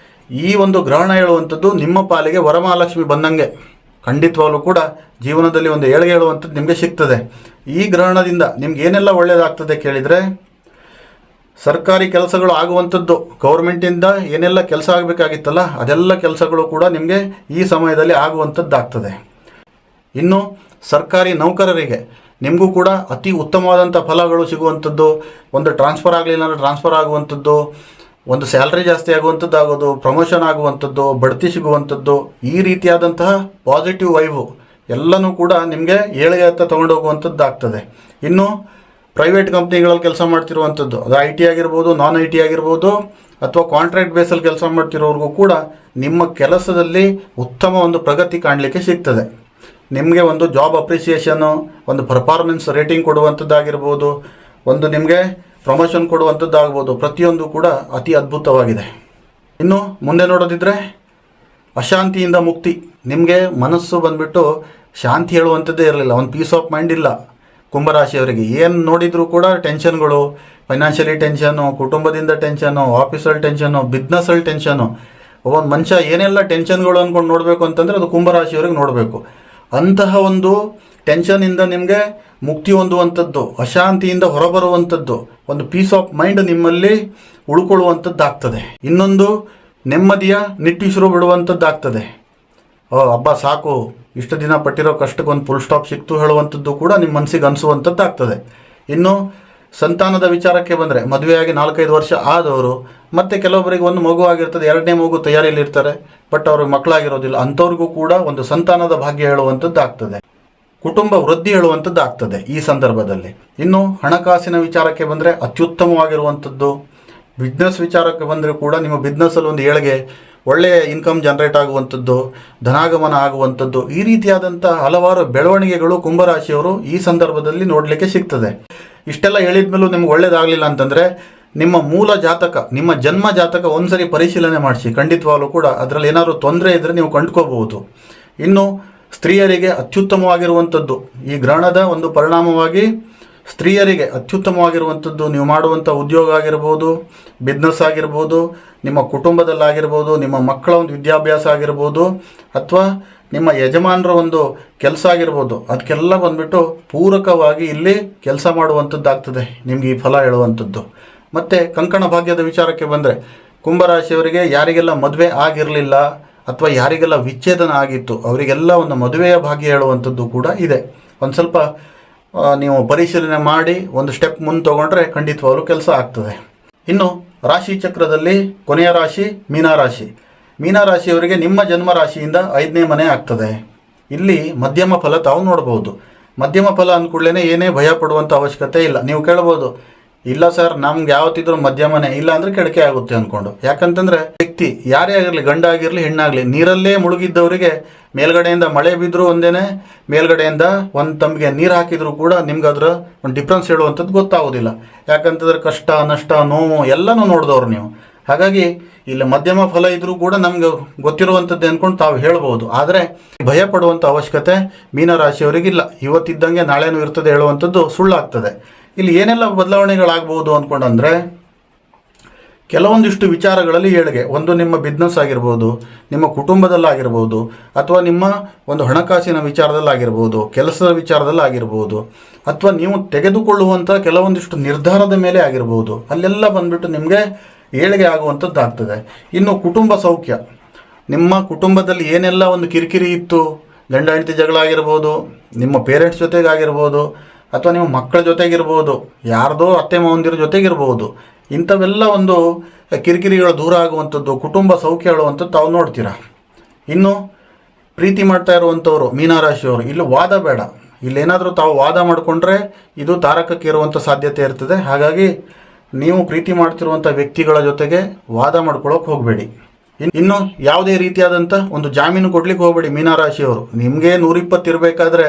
ಈ ಒಂದು ಗ್ರಹಣ ಹೇಳುವಂಥದ್ದು ನಿಮ್ಮ ಪಾಲಿಗೆ ವರಮಹಾಲಕ್ಷ್ಮಿ ಬಂದಂಗೆ. ಖಂಡಿತವಾಗ್ಲೂ ಕೂಡ ಜೀವನದಲ್ಲಿ ಒಂದು ಏಳಿಗೆ ಹೇಳುವಂಥದ್ದು ನಿಮಗೆ ಸಿಗ್ತದೆ. ಈ ಗ್ರಹಣದಿಂದ ನಿಮ್ಗೆ ಏನೆಲ್ಲ ಒಳ್ಳೆಯದಾಗ್ತದೆ ಕೇಳಿದರೆ, ಸರ್ಕಾರಿ ಕೆಲಸಗಳು ಆಗುವಂಥದ್ದು, ಗೌರ್ಮೆಂಟಿಂದ ಏನೆಲ್ಲ ಕೆಲಸ ಆಗಬೇಕಾಗಿತ್ತಲ್ಲ ಅದೆಲ್ಲ ಕೆಲಸಗಳು ಕೂಡ ನಿಮಗೆ ಈ ಸಮಯದಲ್ಲಿ ಆಗುವಂಥದ್ದಾಗ್ತದೆ. ಇನ್ನು ಸರ್ಕಾರಿ ನೌಕರರಿಗೆ ನಿಮಗೂ ಕೂಡ ಅತಿ ಉತ್ತಮವಾದಂಥ ಫಲಗಳು ಸಿಗುವಂಥದ್ದು, ಒಂದು ಟ್ರಾನ್ಸ್ಫರ್ ಆಗಲಿಲ್ಲ ಅಂದರೆ ಟ್ರಾನ್ಸ್ಫರ್ ಆಗುವಂಥದ್ದು, ಒಂದು ಸ್ಯಾಲ್ರಿ ಜಾಸ್ತಿ ಆಗುವಂಥದ್ದು ಆಗೋದು, ಪ್ರಮೋಷನ್ ಆಗುವಂಥದ್ದು, ಬಡ್ತಿ ಸಿಗುವಂಥದ್ದು, ಈ ರೀತಿಯಾದಂತಹ ಪಾಸಿಟಿವ್ ವೈವು ಎಲ್ಲನೂ ಕೂಡ ನಿಮಗೆ ಏಳಿಗೆ ಹತ್ತ ತೊಗೊಂಡೋಗುವಂಥದ್ದು ಆಗ್ತದೆ. ಇನ್ನು ಪ್ರೈವೇಟ್ ಕಂಪ್ನಿಗಳಲ್ಲಿ ಕೆಲಸ ಮಾಡ್ತಿರುವಂಥದ್ದು, ಅದು ಐ ಟಿ ಆಗಿರ್ಬೋದು, ನಾನ್ ಐ ಟಿ ಆಗಿರ್ಬೋದು, ಅಥವಾ ಕಾಂಟ್ರಾಕ್ಟ್ ಬೇಸಲ್ಲಿ ಕೆಲಸ ಮಾಡ್ತಿರೋರಿಗೂ ಕೂಡ ನಿಮ್ಮ ಕೆಲಸದಲ್ಲಿ ಉತ್ತಮ ಒಂದು ಪ್ರಗತಿ ಕಾಣಲಿಕ್ಕೆ ಸಿಗ್ತದೆ. ನಿಮಗೆ ಒಂದು ಜಾಬ್ ಅಪ್ರಿಸಿಯೇಷನು, ಒಂದು ಪರ್ಫಾರ್ಮೆನ್ಸ್ ರೇಟಿಂಗ್ ಕೊಡುವಂಥದ್ದಾಗಿರ್ಬೋದು, ಒಂದು ನಿಮಗೆ ಪ್ರಮೋಷನ್ ಕೊಡುವಂಥದ್ದಾಗ್ಬೋದು, ಪ್ರತಿಯೊಂದು ಕೂಡ ಅತಿ ಅದ್ಭುತವಾಗಿದೆ. ಇನ್ನು ಮುಂದೆ ನೋಡೋದಿದ್ದರೆ ಅಶಾಂತಿಯಿಂದ ಮುಕ್ತಿ. ನಿಮಗೆ ಮನಸ್ಸು ಬಂದುಬಿಟ್ಟು ಶಾಂತಿ ಹೇಳುವಂಥದ್ದೇ ಇರಲಿಲ್ಲ, ಒಂದು ಪೀಸ್ ಆಫ್ ಮೈಂಡ್ ಇಲ್ಲ ಕುಂಭರಾಶಿಯವರಿಗೆ. ಏನು ನೋಡಿದರೂ ಕೂಡ ಟೆನ್ಷನ್ಗಳು, ಫೈನಾನ್ಷಿಯಲಿ ಟೆನ್ಷನು, ಕುಟುಂಬದಿಂದ ಟೆನ್ಷನು, ಆಫೀಸಲ್ಲಿ ಟೆನ್ಷನು, ಬಿಸ್ನೆಸ್ಸಲ್ಲಿ ಟೆನ್ಷನು. ಒಂದು ಮನುಷ್ಯ ಏನೆಲ್ಲ ಟೆನ್ಷನ್ಗಳು ಅಂದ್ಕೊಂಡು ನೋಡಬೇಕು ಅಂತಂದರೆ ಅದು ಕುಂಭರಾಶಿಯವರಿಗೆ ನೋಡಬೇಕು. ಅಂತಹ ಒಂದು ಟೆನ್ಷನಿಂದ ನಿಮಗೆ ಮುಕ್ತಿ ಹೊಂದುವಂಥದ್ದು, ಅಶಾಂತಿಯಿಂದ ಹೊರಬರುವಂಥದ್ದು, ಒಂದು ಪೀಸ್ ಆಫ್ ಮೈಂಡ್ ನಿಮ್ಮಲ್ಲಿ ಉಳ್ಕೊಳ್ಳುವಂಥದ್ದಾಗ್ತದೆ. ಇನ್ನೊಂದು ನೆಮ್ಮದಿಯ ನಿಟ್ಟುಸಿರು ಬಿಡುವಂಥದ್ದಾಗ್ತದೆ. ಹಬ್ಬ ಸಾಕು, ಇಷ್ಟು ದಿನ ಪಟ್ಟಿರೋ ಕಷ್ಟಕ್ಕೊಂದು ಫುಲ್ ಸ್ಟಾಪ್ ಸಿಕ್ತು ಹೇಳುವಂಥದ್ದು ಕೂಡ ನಿಮ್ಮ ಮನಸ್ಸಿಗೆ ಅನಿಸುವಂಥದ್ದಾಗ್ತದೆ. ಇನ್ನು ಸಂತಾನದ ವಿಚಾರಕ್ಕೆ ಬಂದರೆ, ಮದುವೆಯಾಗಿ 4-5 ವರ್ಷ ಆದವರು, ಮತ್ತು ಕೆಲವೊಬ್ಬರಿಗೆ ಒಂದು ಮಗು ಆಗಿರ್ತದೆ, 2ನೇ ಮಗು ತಯಾರಿಯಲ್ಲಿ ಇರ್ತಾರೆ, ಬಟ್ ಅವ್ರಿಗೆ ಮಕ್ಕಳಾಗಿರೋದಿಲ್ಲ, ಅಂಥವ್ರಿಗೂ ಕೂಡ ಒಂದು ಸಂತಾನದ ಭಾಗ್ಯ ಹೇಳುವಂಥದ್ದು ಆಗ್ತದೆ. ಕುಟುಂಬ ವೃದ್ಧಿ ಹೇಳುವಂಥದ್ದು ಆಗ್ತದೆ ಈ ಸಂದರ್ಭದಲ್ಲಿ. ಇನ್ನು ಹಣಕಾಸಿನ ವಿಚಾರಕ್ಕೆ ಬಂದರೆ ಅತ್ಯುತ್ತಮವಾಗಿರುವಂಥದ್ದು. ಬಿಸ್ನೆಸ್ ವಿಚಾರಕ್ಕೆ ಬಂದರೆ ಕೂಡ ನಿಮ್ಮ ಬಿಸ್ನೆಸ್ಸಲ್ಲಿ ಒಂದು ಏಳಿಗೆ, ಒಳ್ಳೆಯ ಇನ್ಕಮ್ ಜನರೇಟ್ ಆಗುವಂಥದ್ದು, ಧನಾಗಮನ ಆಗುವಂಥದ್ದು, ಈ ರೀತಿಯಾದಂಥ ಹಲವಾರು ಬೆಳವಣಿಗೆಗಳು ಕುಂಭರಾಶಿಯವರು ಈ ಸಂದರ್ಭದಲ್ಲಿ ನೋಡಲಿಕ್ಕೆ ಸಿಗ್ತದೆ. ಇಷ್ಟೆಲ್ಲ ಹೇಳಿದ ಮೇಲೂ ನಿಮ್ಗೆ ಒಳ್ಳೇದಾಗಲಿಲ್ಲ ಅಂತಂದರೆ ನಿಮ್ಮ ಮೂಲ ಜಾತಕ, ನಿಮ್ಮ ಜನ್ಮ ಜಾತಕ ಒಂದ್ಸರಿ ಪರಿಶೀಲನೆ ಮಾಡಿಸಿ. ಖಂಡಿತವಾಗಲೂ ಕೂಡ ಅದರಲ್ಲಿ ಏನಾದರೂ ತೊಂದರೆ ಇದ್ದರೆ ನೀವು ಕಂಡುಕೋಬಹುದು. ಇನ್ನು ಸ್ತ್ರೀಯರಿಗೆ ಅತ್ಯುತ್ತಮವಾಗಿರುವಂಥದ್ದು ಈ ಗ್ರಹಣದ ಒಂದು ಪರಿಣಾಮವಾಗಿ ಸ್ತ್ರೀಯರಿಗೆ ಅತ್ಯುತ್ತಮವಾಗಿರುವಂಥದ್ದು ನೀವು ಮಾಡುವಂಥ ಉದ್ಯೋಗ ಆಗಿರ್ಬೋದು, ಬಿಸ್ನೆಸ್ ಆಗಿರ್ಬೋದು, ನಿಮ್ಮ ಕುಟುಂಬದಲ್ಲಾಗಿರ್ಬೋದು, ನಿಮ್ಮ ಮಕ್ಕಳ ಒಂದು ವಿದ್ಯಾಭ್ಯಾಸ ಆಗಿರ್ಬೋದು, ಅಥವಾ ನಿಮ್ಮ ಯಜಮಾನರ ಒಂದು ಕೆಲಸ ಆಗಿರ್ಬೋದು, ಅದಕ್ಕೆಲ್ಲ ಬಂದುಬಿಟ್ಟು ಪೂರಕವಾಗಿ ಇಲ್ಲಿ ಕೆಲಸ ಮಾಡುವಂಥದ್ದಾಗ್ತದೆ ನಿಮಗೆ ಈ ಫಲ ಹೇಳುವಂಥದ್ದು. ಮತ್ತು ಕಂಕಣ ಭಾಗ್ಯದ ವಿಚಾರಕ್ಕೆ ಬಂದರೆ ಕುಂಭರಾಶಿಯವರಿಗೆ ಯಾರಿಗೆಲ್ಲ ಮದುವೆ ಆಗಿರಲಿಲ್ಲ ಅಥವಾ ಯಾರಿಗೆಲ್ಲ ವಿಚ್ಛೇದನ ಆಗಿತ್ತು ಅವರಿಗೆಲ್ಲ ಒಂದು ಮದುವೆಯ ಭಾಗ್ಯ ಹೇಳುವಂಥದ್ದು ಕೂಡ ಇದೆ. ಒಂದು ಸ್ವಲ್ಪ ನೀವು ಪರಿಶೀಲನೆ ಮಾಡಿ ಒಂದು ಸ್ಟೆಪ್ ಮುಂದೆ ತೊಗೊಂಡ್ರೆ ಖಂಡಿತವಾಗ್ಲೂ ಕೆಲಸ ಆಗ್ತದೆ. ಇನ್ನು ರಾಶಿ ಚಕ್ರದಲ್ಲಿ ಕೊನೆಯ ರಾಶಿ ಮೀನರಾಶಿ. ಮೀನರಾಶಿಯವರಿಗೆ ನಿಮ್ಮ ಜನ್ಮ ರಾಶಿಯಿಂದ 5ನೇ ಮನೆ ಆಗ್ತದೆ. ಇಲ್ಲಿ ಮಧ್ಯಮ ಫಲ ತಾವು ನೋಡ್ಬೋದು. ಮಧ್ಯಮ ಫಲ ಅಂದ್ಕೂಡ್ಲೇ ಏನೇ ಭಯ ಪಡುವಂಥ ಅವಶ್ಯಕತೆ ಇಲ್ಲ. ನೀವು ಕೇಳ್ಬೋದು, ಇಲ್ಲ ಸರ್ ನಮ್ಗೆ ಯಾವತ್ತಿದ್ರೂ ಮಧ್ಯಮನೇ ಇಲ್ಲ ಅಂದರೆ ಕೆಡಕೆ ಆಗುತ್ತೆ ಅಂದ್ಕೊಂಡು. ಯಾಕಂತಂದರೆ ವ್ಯಕ್ತಿ ಯಾರೇ ಆಗಿರಲಿ, ಗಂಡ ಆಗಿರಲಿ ಹೆಣ್ಣಾಗಲಿ, ನೀರಲ್ಲೇ ಮುಳುಗಿದ್ದವರಿಗೆ ಮೇಲ್ಗಡೆಯಿಂದ ಮಳೆ ಬಿದ್ದರೂ ಒಂದೇನೆ, ಮೇಲ್ಗಡೆಯಿಂದ ಒಂದು ತಂಬಿಗೆ ನೀರು ಹಾಕಿದರೂ ಕೂಡ ನಿಮ್ಗೆ ಅದರ ಒಂದು ಡಿಫ್ರೆನ್ಸ್ ಹೇಳುವಂಥದ್ದು ಗೊತ್ತಾಗೋದಿಲ್ಲ. ಯಾಕಂತಂದರೆ ಕಷ್ಟ ನಷ್ಟ ನೋವು ಎಲ್ಲನೂ ನೋಡಿದವ್ರು ನೀವು. ಹಾಗಾಗಿ ಇಲ್ಲಿ ಮಧ್ಯಮ ಫಲ ಇದ್ರೂ ಕೂಡ ನಮ್ಗೆ ಗೊತ್ತಿರುವಂಥದ್ದು ಅಂದ್ಕೊಂಡು ತಾವು ಹೇಳ್ಬೋದು. ಆದರೆ ಭಯ ಪಡುವಂಥ ಅವಶ್ಯಕತೆ ಮೀನರಾಶಿಯವರಿಗಿಲ್ಲ. ಇವತ್ತಿದ್ದಂಗೆ ನಾಳೆನೂ ಇರ್ತದೆ ಹೇಳುವಂಥದ್ದು ಸುಳ್ಳಾಗ್ತದೆ. ಇಲ್ಲಿ ಏನೆಲ್ಲ ಬದಲಾವಣೆಗಳಾಗ್ಬೋದು ಅಂದ್ಕೊಂಡಂದರೆ ಕೆಲವೊಂದಿಷ್ಟು ವಿಚಾರಗಳಲ್ಲಿ ಏಳಿಗೆ. ಒಂದು ನಿಮ್ಮ ಬಿಸ್ನೆಸ್ ಆಗಿರ್ಬೋದು, ನಿಮ್ಮ ಕುಟುಂಬದಲ್ಲಾಗಿರ್ಬೋದು, ಅಥವಾ ನಿಮ್ಮ ಒಂದು ಹಣಕಾಸಿನ ವಿಚಾರದಲ್ಲಾಗಿರ್ಬೋದು, ಕೆಲಸದ ವಿಚಾರದಲ್ಲಾಗಿರ್ಬೋದು, ಅಥವಾ ನೀವು ತೆಗೆದುಕೊಳ್ಳುವಂಥ ಕೆಲವೊಂದಿಷ್ಟು ನಿರ್ಧಾರದ ಮೇಲೆ ಆಗಿರ್ಬೋದು, ಅಲ್ಲೆಲ್ಲ ಬಂದುಬಿಟ್ಟು ನಿಮಗೆ ಏಳಿಗೆ ಆಗುವಂಥದ್ದು ಆಗ್ತದೆ. ಇನ್ನು ಕುಟುಂಬ ಸೌಖ್ಯ, ನಿಮ್ಮ ಕುಟುಂಬದಲ್ಲಿ ಏನೆಲ್ಲ ಒಂದು ಕಿರಿಕಿರಿ ಇತ್ತು, ಗಂಡ ಹೆಂಡತಿ ಜಗಳ ಆಗಿರ್ಬೋದು, ನಿಮ್ಮ ಪೇರೆಂಟ್ಸ್ ಜೊತೆಗಾಗಿರ್ಬೋದು, ಅಥವಾ ನಿಮ್ಮ ಮಕ್ಕಳ ಜೊತೆಗಿರ್ಬೋದು, ಯಾರ್ದೋ ಅತ್ತೆ ಮಾವಂದಿರ ಜೊತೆಗಿರ್ಬೋದು, ಇಂಥವೆಲ್ಲ ಒಂದು ಕಿರಿಕಿರಿಗಳು ದೂರ ಆಗುವಂಥದ್ದು, ಕುಟುಂಬ ಸೌಖ್ಯ ಹೇಳುವಂಥದ್ದು ತಾವು ನೋಡ್ತೀರಾ. ಇನ್ನು ಪ್ರೀತಿ ಮಾಡ್ತಾ ಇರುವಂಥವ್ರು ಮೀನರಾಶಿಯವರು, ಇಲ್ಲಿ ವಾದ ಬೇಡ. ಇಲ್ಲೇನಾದರೂ ತಾವು ವಾದ ಮಾಡಿಕೊಂಡ್ರೆ ಇದು ತಾರಕಕ್ಕೆ ಇರುವಂಥ ಸಾಧ್ಯತೆ ಇರ್ತದೆ. ಹಾಗಾಗಿ ನೀವು ಪ್ರೀತಿ ಮಾಡ್ತಿರುವಂಥ ವ್ಯಕ್ತಿಗಳ ಜೊತೆಗೆ ವಾದ ಮಾಡ್ಕೊಳ್ಳೋಕೆ ಹೋಗಬೇಡಿ. ಇನ್ನು ಯಾವುದೇ ರೀತಿಯಾದಂಥ ಒಂದು ಜಾಮೀನು ಕೊಡ್ಲಿಕ್ಕೆ ಹೋಗಬೇಡಿ ಮೀನರಾಶಿಯವರು. ನಿಮಗೆ 120 ಇರಬೇಕಾದ್ರೆ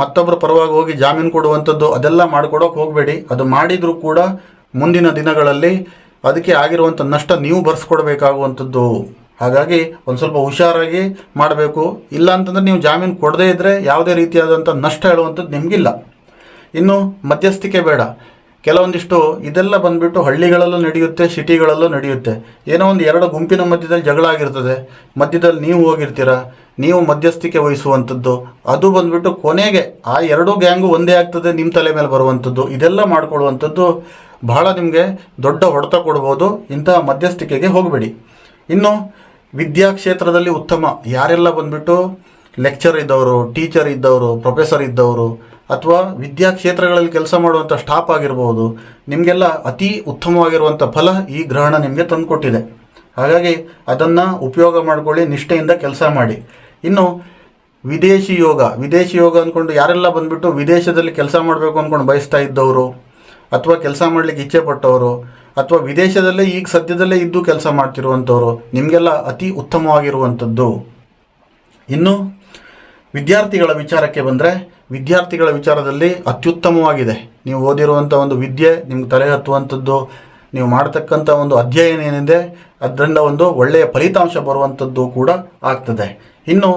ಮತ್ತೊಬ್ಬರ ಪರವಾಗಿ ಹೋಗಿ ಜಾಮೀನು ಕೊಡುವಂಥದ್ದು ಅದೆಲ್ಲ ಮಾಡಿಕೊಡೋಕೆ ಹೋಗಬೇಡಿ. ಅದು ಮಾಡಿದರೂ ಕೂಡ ಮುಂದಿನ ದಿನಗಳಲ್ಲಿ ಅದಕ್ಕೆ ಆಗಿರುವಂಥ ನಷ್ಟ ನೀವು ಭರಿಸ್ಕೊಡ್ಬೇಕಾಗುವಂಥದ್ದು. ಹಾಗಾಗಿ ಒಂದು ಸ್ವಲ್ಪ ಹುಷಾರಾಗಿ ಮಾಡಬೇಕು. ಇಲ್ಲ ಅಂತಂದರೆ ನೀವು ಜಾಮೀನು ಕೊಡದೇ ಇದ್ದರೆ ಯಾವುದೇ ರೀತಿಯಾದಂಥ ನಷ್ಟ ಹೇಳುವಂಥದ್ದು ನಿಮಗಿಲ್ಲ. ಇನ್ನು ಮಧ್ಯಸ್ಥಿಕೆ ಬೇಡ. ಕೆಲವೊಂದಿಷ್ಟು ಇದೆಲ್ಲ ಬಂದುಬಿಟ್ಟು ಹಳ್ಳಿಗಳಲ್ಲೂ ನಡೆಯುತ್ತೆ, ಸಿಟಿಗಳಲ್ಲೂ ನಡೆಯುತ್ತೆ. ಏನೋ ಒಂದು 2 ಗುಂಪಿನ ಮಧ್ಯದಲ್ಲಿ ಜಗಳ ಆಗಿರ್ತದೆ, ಮಧ್ಯದಲ್ಲಿ ನೀವು ಹೋಗಿರ್ತೀರ, ನೀವು ಮಧ್ಯಸ್ಥಿಕೆ ವಹಿಸುವಂಥದ್ದು, ಅದು ಬಂದುಬಿಟ್ಟು ಕೊನೆಗೆ ಆ 2 ಗ್ಯಾಂಗು ಒಂದೇ ಆಗ್ತದೆ, ನಿಮ್ಮ ತಲೆ ಮೇಲೆ ಬರುವಂಥದ್ದು. ಇದೆಲ್ಲ ಮಾಡ್ಕೊಳ್ಳುವಂಥದ್ದು ಬಹಳ ನಿಮಗೆ ದೊಡ್ಡ ಹೊಡೆತ ಕೊಡ್ಬೋದು. ಇಂತಹ ಮಧ್ಯಸ್ಥಿಕೆಗೆ ಹೋಗಬೇಡಿ. ಇನ್ನು ವಿದ್ಯಾಕ್ಷೇತ್ರದಲ್ಲಿ ಉತ್ತಮ ಯಾರೆಲ್ಲ ಬಂದುಬಿಟ್ಟು ಲೆಕ್ಚರ್ ಇದ್ದವರು, ಟೀಚರ್ ಇದ್ದವರು, ಪ್ರೊಫೆಸರ್ ಇದ್ದವರು, ಅಥವಾ ವಿದ್ಯಾಕ್ಷೇತ್ರಗಳಲ್ಲಿ ಕೆಲಸ ಮಾಡುವಂಥ ಸ್ಟಾಫ್ ಆಗಿರ್ಬೋದು, ನಿಮಗೆಲ್ಲ ಅತಿ ಉತ್ತಮವಾಗಿರುವಂಥ ಫಲ ಈ ಗ್ರಹಣ ನಿಮಗೆ ತಂದುಕೊಟ್ಟಿದೆ. ಹಾಗಾಗಿ ಅದನ್ನು ಉಪಯೋಗ ಮಾಡಿಕೊಳ್ಳಿ, ನಿಷ್ಠೆಯಿಂದ ಕೆಲಸ ಮಾಡಿ. ಇನ್ನು ವಿದೇಶಿ ಯೋಗ ಅಂದ್ಕೊಂಡು ಯಾರೆಲ್ಲ ಬಂದುಬಿಟ್ಟು ವಿದೇಶದಲ್ಲಿ ಕೆಲಸ ಮಾಡಬೇಕು ಅಂದ್ಕೊಂಡು ಬಯಸ್ತಾ ಇದ್ದವರು, ಅಥವಾ ಕೆಲಸ ಮಾಡಲಿಕ್ಕೆ ಇಚ್ಛೆ ಪಟ್ಟವರು, ಅಥವಾ ವಿದೇಶದಲ್ಲೇ ಈಗ ಸದ್ಯದಲ್ಲೇ ಇದ್ದು ಕೆಲಸ ಮಾಡ್ತಿರುವಂಥವ್ರು, ನಿಮಗೆಲ್ಲ ಅತಿ ಉತ್ತಮವಾಗಿರುವಂಥದ್ದು. ಇನ್ನು ವಿದ್ಯಾರ್ಥಿಗಳ ವಿಚಾರಕ್ಕೆ ಬಂದರೆ ವಿದ್ಯಾರ್ಥಿಗಳ ವಿಚಾರದಲ್ಲಿ ಅತ್ಯುತ್ತಮವಾಗಿದೆ. ನೀವು ಓದಿರುವಂಥ ಒಂದು ವಿದ್ಯೆ ನಿಮ್ಗೆ ತಲೆ ಹತ್ತುವಂಥದ್ದು, ನೀವು ಮಾಡ್ತಕ್ಕಂಥ ಒಂದು ಅಧ್ಯಯನ ಏನಿದೆ ಅದರಿಂದ ಒಂದು ಒಳ್ಳೆಯ ಫಲಿತಾಂಶ ಬರುವಂಥದ್ದು ಕೂಡ ಆಗ್ತದೆ. ಇನ್ನು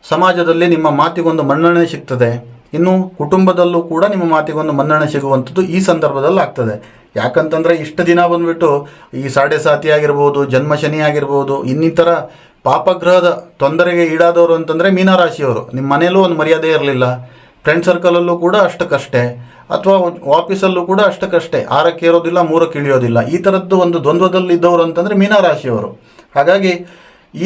ಸಮಾಜದಲ್ಲಿ ನಿಮ್ಮ ಮಾತಿಗೊಂದು ಮನ್ನಣೆ ಸಿಗ್ತದೆ. ಇನ್ನು ಕುಟುಂಬದಲ್ಲೂ ಕೂಡ ನಿಮ್ಮ ಮಾತಿಗೊಂದು ಮನ್ನಣೆ ಸಿಗುವಂಥದ್ದು ಈ ಸಂದರ್ಭದಲ್ಲಿ ಆಗ್ತದೆ. ಯಾಕಂತಂದರೆ ಇಷ್ಟು ದಿನ ಬಂದುಬಿಟ್ಟು ಈ ಸಾಡೆ ಸಾತಿ ಆಗಿರ್ಬೋದು, ಜನ್ಮಶನಿ ಆಗಿರ್ಬೋದು, ಇನ್ನಿತರ ಪಾಪಗ್ರಹದ ತೊಂದರೆಗೆ ಈಡಾದವರು ಅಂತಂದರೆ ಮೀನರಾಶಿಯವರು. ನಿಮ್ಮ ಮನೆಯಲ್ಲೂ ಒಂದು ಮರ್ಯಾದೆ ಇರಲಿಲ್ಲ, ಫ್ರೆಂಡ್ ಸರ್ಕಲಲ್ಲೂ ಕೂಡ ಅಷ್ಟಕ್ಕಷ್ಟೇ, ಅಥವಾ ಆಫೀಸಲ್ಲೂ ಕೂಡ ಅಷ್ಟಕ್ಕಷ್ಟೇ, 6ಕ್ಕೆ ಏರೋದಿಲ್ಲ 3ಕ್ಕೆ ಇಳಿಯೋದಿಲ್ಲ, ಈ ಥರದ್ದು ಒಂದು ದ್ವಂದ್ವದಲ್ಲಿದ್ದವರು ಅಂತಂದರೆ ಮೀನರಾಶಿಯವರು. ಹಾಗಾಗಿ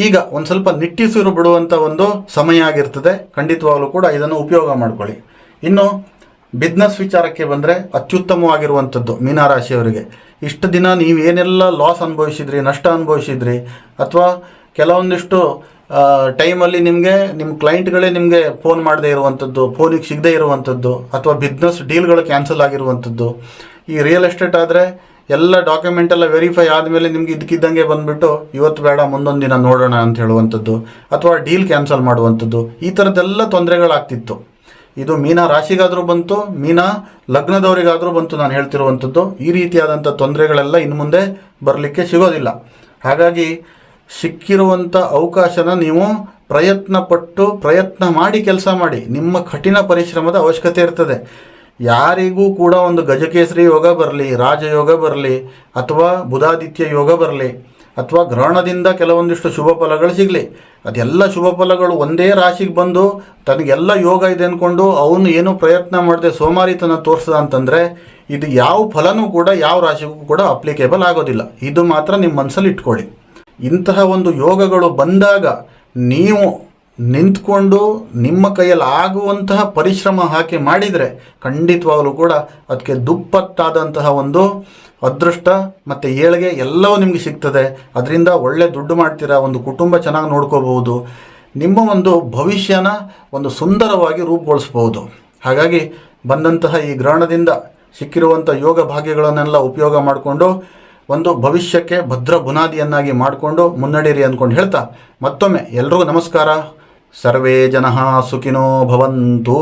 ಈಗ ಒಂದು ಸ್ವಲ್ಪ ನಿಟ್ಟುಸಿರು ಬಿಡುವಂಥ ಒಂದು ಸಮಯ ಆಗಿರ್ತದೆ. ಖಂಡಿತವಾಗಲೂ ಕೂಡ ಇದನ್ನು ಉಪಯೋಗ ಮಾಡ್ಕೊಳ್ಳಿ. ಇನ್ನು ಬಿಸ್ನೆಸ್ ವಿಚಾರಕ್ಕೆ ಬಂದರೆ ಅತ್ಯುತ್ತಮವಾಗಿರುವಂಥದ್ದು ಮೀನರಾಶಿಯವರಿಗೆ. ಇಷ್ಟು ದಿನ ನೀವು ಏನೆಲ್ಲ ಲಾಸ್ ಅನುಭವಿಸಿದ್ರಿ, ನಷ್ಟ ಅನುಭವಿಸಿದ್ರಿ, ಅಥವಾ ಕೆಲವೊಂದಿಷ್ಟು ಟೈಮಲ್ಲಿ ನಿಮಗೆ ನಿಮ್ಮ ಕ್ಲೈಂಟ್ಗಳೇ ನಿಮಗೆ ಫೋನ್ ಮಾಡದೇ ಇರುವಂಥದ್ದು, ಫೋನಿಗೆ ಸಿಗದೇ ಇರುವಂಥದ್ದು, ಅಥವಾ ಬಿಸ್ನೆಸ್ ಡೀಲ್ಗಳು ಕ್ಯಾನ್ಸಲ್ ಆಗಿರುವಂಥದ್ದು. ಈ ರಿಯಲ್ ಎಸ್ಟೇಟ್ ಆದರೆ ಎಲ್ಲ ಡಾಕ್ಯುಮೆಂಟ್ ಎಲ್ಲ ವೆರಿಫೈ ಆದಮೇಲೆ ನಿಮ್ಗೆ ಇದಕ್ಕಿದ್ದಂಗೆ ಬಂದುಬಿಟ್ಟು ಇವತ್ತು ಬೇಡ ಮುಂದೊಂದು ದಿನ ನೋಡೋಣ ಅಂತ ಹೇಳುವಂಥದ್ದು, ಅಥವಾ ಡೀಲ್ ಕ್ಯಾನ್ಸಲ್ ಮಾಡುವಂಥದ್ದು, ಈ ಥರದ್ದೆಲ್ಲ ತೊಂದರೆಗಳಾಗ್ತಿತ್ತು. ಇದು ಮೀನ ರಾಶಿಗಾದರೂ ಬಂತು, ಮೀನ ಲಗ್ನದವರಿಗಾದರೂ ಬಂತು. ನಾನು ಹೇಳ್ತಿರುವಂಥದ್ದು ಈ ರೀತಿಯಾದಂಥ ತೊಂದರೆಗಳೆಲ್ಲ ಇನ್ನು ಮುಂದೆ ಬರಲಿಕ್ಕೆ ಸಿಗೋದಿಲ್ಲ. ಹಾಗಾಗಿ ಸಿಕ್ಕಿರುವಂಥ ಅವಕಾಶನ ನೀವು ಪ್ರಯತ್ನ ಮಾಡಿ ಕೆಲಸ ಮಾಡಿ. ನಿಮ್ಮ ಕಠಿಣ ಪರಿಶ್ರಮದ ಅವಶ್ಯಕತೆ ಇರ್ತದೆ. ಯಾರಿಗೂ ಕೂಡ ಒಂದು ಗಜಕೇಸರಿ ಯೋಗ ಬರಲಿ, ರಾಜಯೋಗ ಬರಲಿ, ಅಥವಾ ಬುಧಾದಿತ್ಯ ಯೋಗ ಬರಲಿ, ಅಥವಾ ಗ್ರಹಣದಿಂದ ಕೆಲವೊಂದಿಷ್ಟು ಶುಭ ಫಲಗಳು ಸಿಗಲಿ, ಅದೆಲ್ಲ ಶುಭ ಫಲಗಳು ಒಂದೇ ರಾಶಿಗೆ ಬಂದು ತನಗೆಲ್ಲ ಯೋಗ ಇದೆ ಅಂದ್ಕೊಂಡು ಅವನು ಏನೂ ಪ್ರಯತ್ನ ಮಾಡದೆ ಸೋಮಾರಿತನ ತೋರಿಸ್ದ ಅಂತಂದರೆ ಇದು ಯಾವ ಫಲನೂ ಕೂಡ ಯಾವ ರಾಶಿಗೂ ಕೂಡ ಅಪ್ಲಿಕೇಬಲ್ ಆಗೋದಿಲ್ಲ. ಇದು ಮಾತ್ರ ನಿಮ್ಮ ಮನಸ್ಸಲ್ಲಿ ಇಟ್ಕೊಳ್ಳಿ. ಇಂತಹ ಒಂದು ಯೋಗಗಳು ಬಂದಾಗ ನೀವು ನಿಂತ್ಕೊಂಡು ನಿಮ್ಮ ಕೈಯಲ್ಲಿ ಆಗುವಂತಹ ಪರಿಶ್ರಮ ಹಾಕಿ ಮಾಡಿದರೆ ಖಂಡಿತವಾಗಲೂ ಕೂಡ ಅದಕ್ಕೆ ದುಪ್ಪತ್ತಾದಂತಹ ಒಂದು ಅದೃಷ್ಟ ಮತ್ತು ಏಳಿಗೆ ಎಲ್ಲವೂ ನಿಮಗೆ ಸಿಗ್ತದೆ. ಅದರಿಂದ ಒಳ್ಳೆ ದುಡ್ಡು ಮಾಡ್ತೀರಾ, ಒಂದು ಕುಟುಂಬ ಚೆನ್ನಾಗಿ ನೋಡ್ಕೋಬಹುದು, ನಿಮ್ಮ ಒಂದು ಭವಿಷ್ಯನ ಒಂದು ಸುಂದರವಾಗಿ ರೂಪುಗೊಳಿಸ್ಬೋದು. ಹಾಗಾಗಿ ಬಂದಂತಹ ಈ ಗ್ರಹಣದಿಂದ ಸಿಕ್ಕಿರುವಂಥ ಯೋಗ ಭಾಗ್ಯಗಳನ್ನೆಲ್ಲ ಉಪಯೋಗ ಮಾಡಿಕೊಂಡು ಒಂದು ಭವಿಷ್ಯಕ್ಕೆ ಭದ್ರ ಬುನಾದಿಯನ್ನಾಗಿ ಮಾಡಿಕೊಂಡು ಮುನ್ನಡೀರಿ ಅಂದ್ಕೊಂಡು ಹೇಳ್ತಾ ಮತ್ತೊಮ್ಮೆ ಎಲ್ರಿಗೂ ನಮಸ್ಕಾರ. ಸರ್ವೇ ಜನಃ ಸುಖಿನೋ ಭವಂತು.